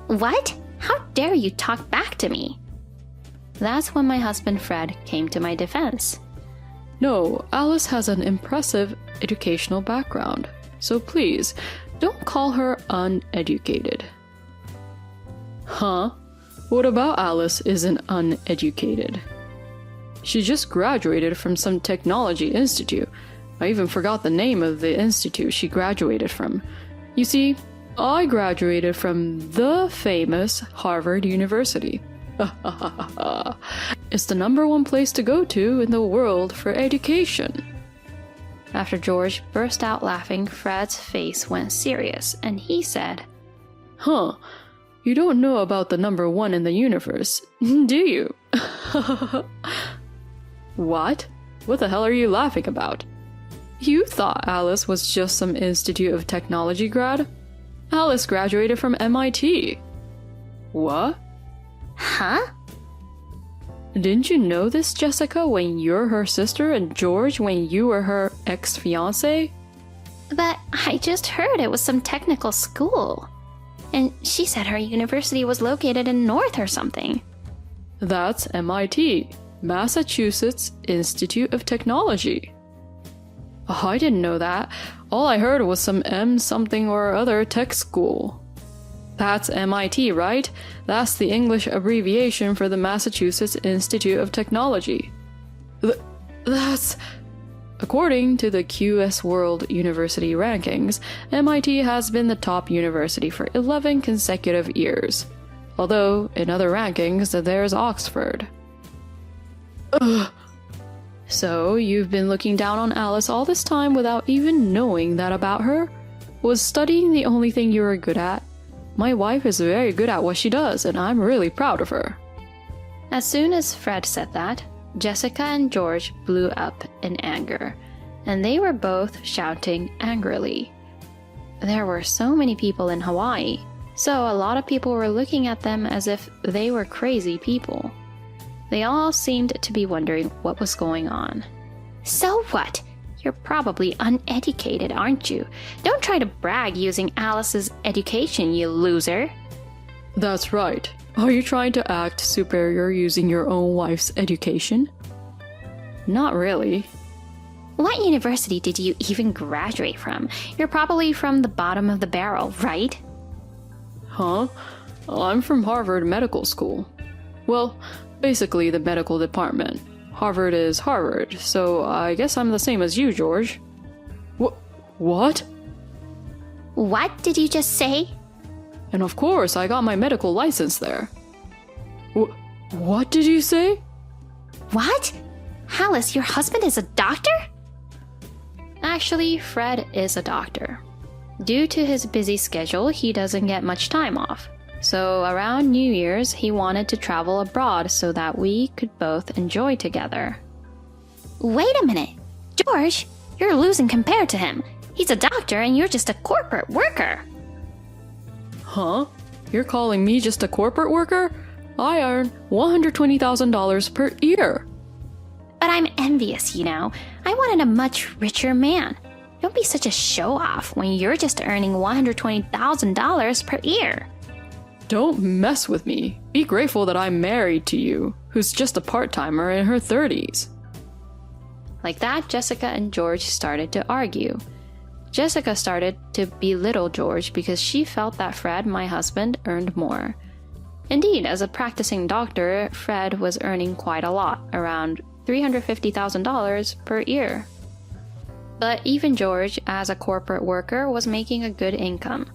What? How dare you talk back to me? That's when my husband Fred came to my defense. No, Alice has an impressive educational background. So please, don't call her uneducated. Huh? What about Alice isn't uneducated? She just graduated from some technology institute. I even forgot the name of the institute she graduated from. You see, I graduated from the famous Harvard University. It's the #1 place to go to in the world for education. After George burst out laughing, Fred's face went serious, and he said, Huh, you don't know about the #1 in the universe, do you? What? What the hell are you laughing about? You thought Alice was just some Institute of Technology grad? Alice graduated from MIT. What? Huh? Didn't you know this, Jessica, when you're her sister, and George when you were her ex-fiancé? But I just heard it was some technical school. And she said her university was located in North or something. That's MIT, Massachusetts Institute of Technology. Oh, I didn't know that. All I heard was some M something or other tech school. That's MIT, right? That's the English abbreviation for the Massachusetts Institute of Technology. That's... According to the QS World University Rankings, MIT has been the top university for 11 consecutive years. Although, in other rankings, there's Oxford. Ugh. So, you've been looking down on Alice all this time without even knowing that about her? Was studying the only thing you were good at? My wife is very good at what she does, and I'm really proud of her. As soon as Fred said that, Jessica and George blew up in anger, and they were both shouting angrily. There were so many people in Hawaii, so a lot of people were looking at them as if they were crazy people. They all seemed to be wondering what was going on. So what? You're probably uneducated, aren't you? Don't try to brag using Alice's education, you loser. That's right. Are you trying to act superior using your own wife's education? Not really. What university did you even graduate from? You're probably from the bottom of the barrel, right? Huh? I'm from Harvard Medical School. Well, basically the medical department. Harvard is Harvard, so I guess I'm the same as you, George. What? What did you just say? And of course, I got my medical license there. What did you say? What? Alice, your husband is a doctor? Actually, Fred is a doctor. Due to his busy schedule, he doesn't get much time off. So around New Year's, he wanted to travel abroad so that we could both enjoy together. Wait a minute. George, you're losing compared to him. He's a doctor and you're just a corporate worker. Huh? You're calling me just a corporate worker? I earn $120,000 per year. But I'm envious, you know. I wanted a much richer man. Don't be such a show-off when you're just earning $120,000 per year. Don't mess with me. Be grateful that I'm married to you, who's just a part-timer in her 30s. Like that, Jessica and George started to argue. Jessica started to belittle George because she felt that Fred, my husband, earned more. Indeed, as a practicing doctor, Fred was earning quite a lot, around $350,000 per year. But even George, as a corporate worker, was making a good income.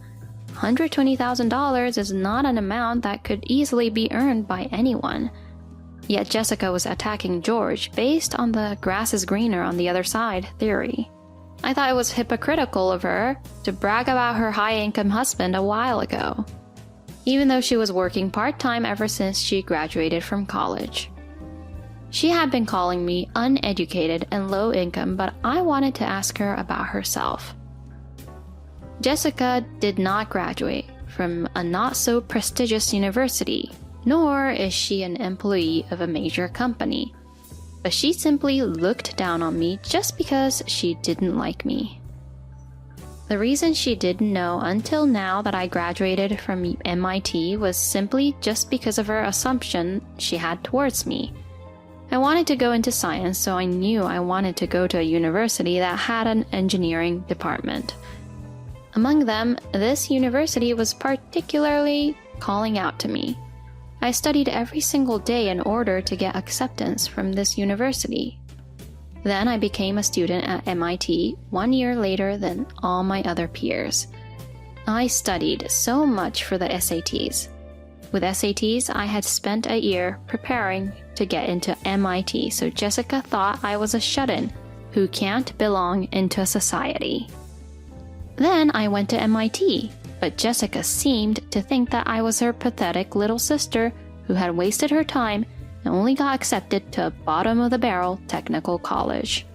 $120,000 is not an amount that could easily be earned by anyone. Yet Jessica was attacking George based on the grass is greener on the other side theory. I thought it was hypocritical of her to brag about her high-income husband a while ago, even though she was working part-time ever since she graduated from college. She had been calling me uneducated and low income, but I wanted to ask her about herself. Jessica did not graduate from a not-so-prestigious university, nor is she an employee of a major company. But she simply looked down on me just because she didn't like me. The reason she didn't know until now that I graduated from MIT was simply just because of her assumption she had towards me. I wanted to go into science, so I knew I wanted to go to a university that had an engineering department. Among them, this university was particularly calling out to me. I studied every single day in order to get acceptance from this university. Then I became a student at MIT 1 year later than all my other peers. I studied so much for the SATs. With SATs, I had spent a year preparing to get into MIT, so Jessica thought I was a shut-in who can't belong into a society. Then I went to MIT, but Jessica seemed to think that I was her pathetic little sister who had wasted her time and only got accepted to a bottom-of-the-barrel technical college.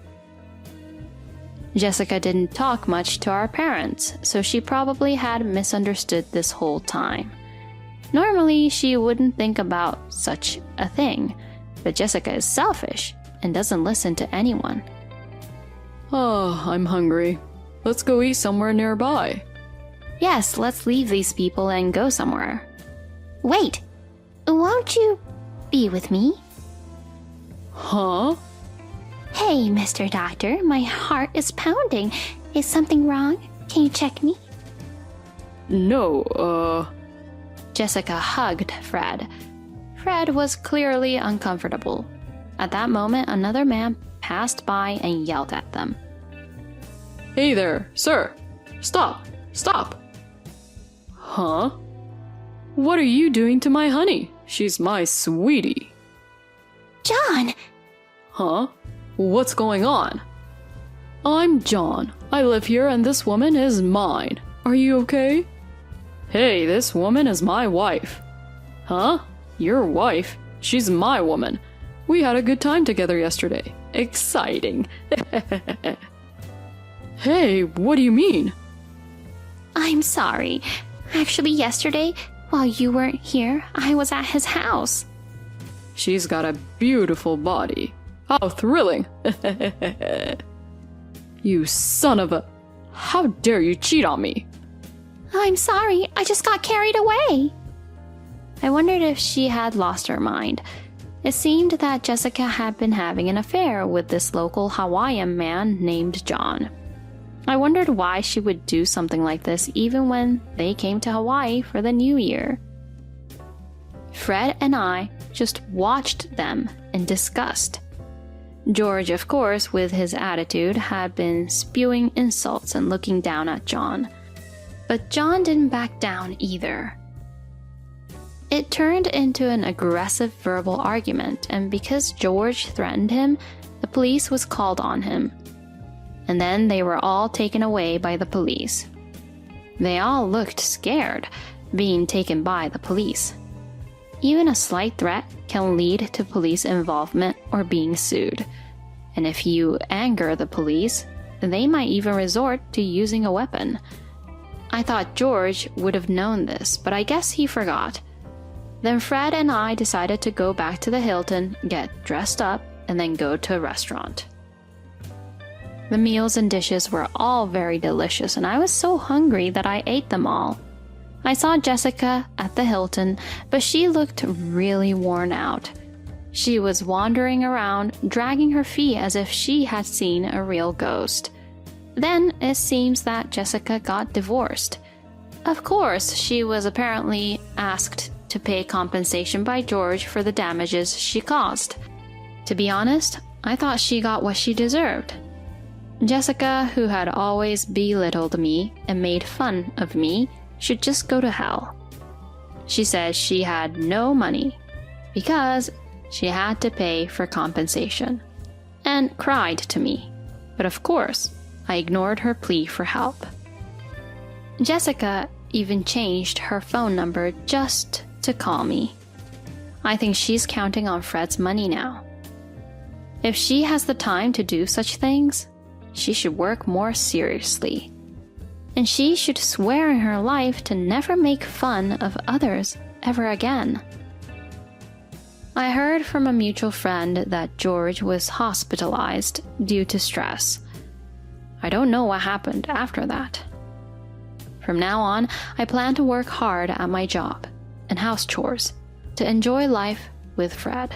Jessica didn't talk much to our parents, so she probably had misunderstood this whole time. Normally, she wouldn't think about such a thing, but Jessica is selfish and doesn't listen to anyone. Oh, I'm hungry. Let's go eat somewhere nearby. Yes, let's leave these people and go somewhere. Wait, won't you be with me? Huh? Hey, Mr. Doctor, my heart is pounding. Is something wrong? Can you check me? No, Jessica hugged Fred. Fred was clearly uncomfortable. At that moment, another man passed by and yelled at them. Hey there, sir! Stop! Stop! Huh? What are you doing to my honey? She's my sweetie. John! Huh? What's going on? I'm John. I live here and this woman is mine. Are you okay? Hey, this woman is my wife. Huh? Your wife? She's my woman. We had a good time together yesterday. Exciting. Hey, what do you mean? I'm sorry. Actually, yesterday, while you weren't here, I was at his house. She's got a beautiful body. How thrilling. You son of a... How dare you cheat on me? I'm sorry, I just got carried away. I wondered if she had lost her mind. It seemed that Jessica had been having an affair with this local Hawaiian man named John. I wondered why she would do something like this even when they came to Hawaii for the New Year. Fred and I just watched them in disgust. George, of course, with his attitude, had been spewing insults and looking down at John. But John didn't back down either. It turned into an aggressive verbal argument, and because George threatened him, the police was called on him. And then they were all taken away by the police. They all looked scared, being taken by the police. Even a slight threat can lead to police involvement or being sued. And if you anger the police, they might even resort to using a weapon. I thought George would have known this, but I guess he forgot. Then Fred and I decided to go back to the Hilton, get dressed up, and then go to a restaurant. The meals and dishes were all very delicious, and I was so hungry that I ate them all. I saw Jessica at the Hilton, but she looked really worn out. She was wandering around, dragging her feet as if she had seen a real ghost. Then it seems that Jessica got divorced. Of course, she was apparently asked to pay compensation by George for the damages she caused. To be honest, I thought she got what she deserved. Jessica, who had always belittled me and made fun of me, should just go to hell. She said she had no money because she had to pay for compensation, and cried to me. But of course, I ignored her plea for help. Jessica even changed her phone number just to call me. I think she's counting on Fred's money now. If she has the time to do such things, she should work more seriously. And she should swear in her life to never make fun of others ever again. I heard from a mutual friend that George was hospitalized due to stress. I don't know what happened after that. From now on, I plan to work hard at my job and house chores to enjoy life with Fred.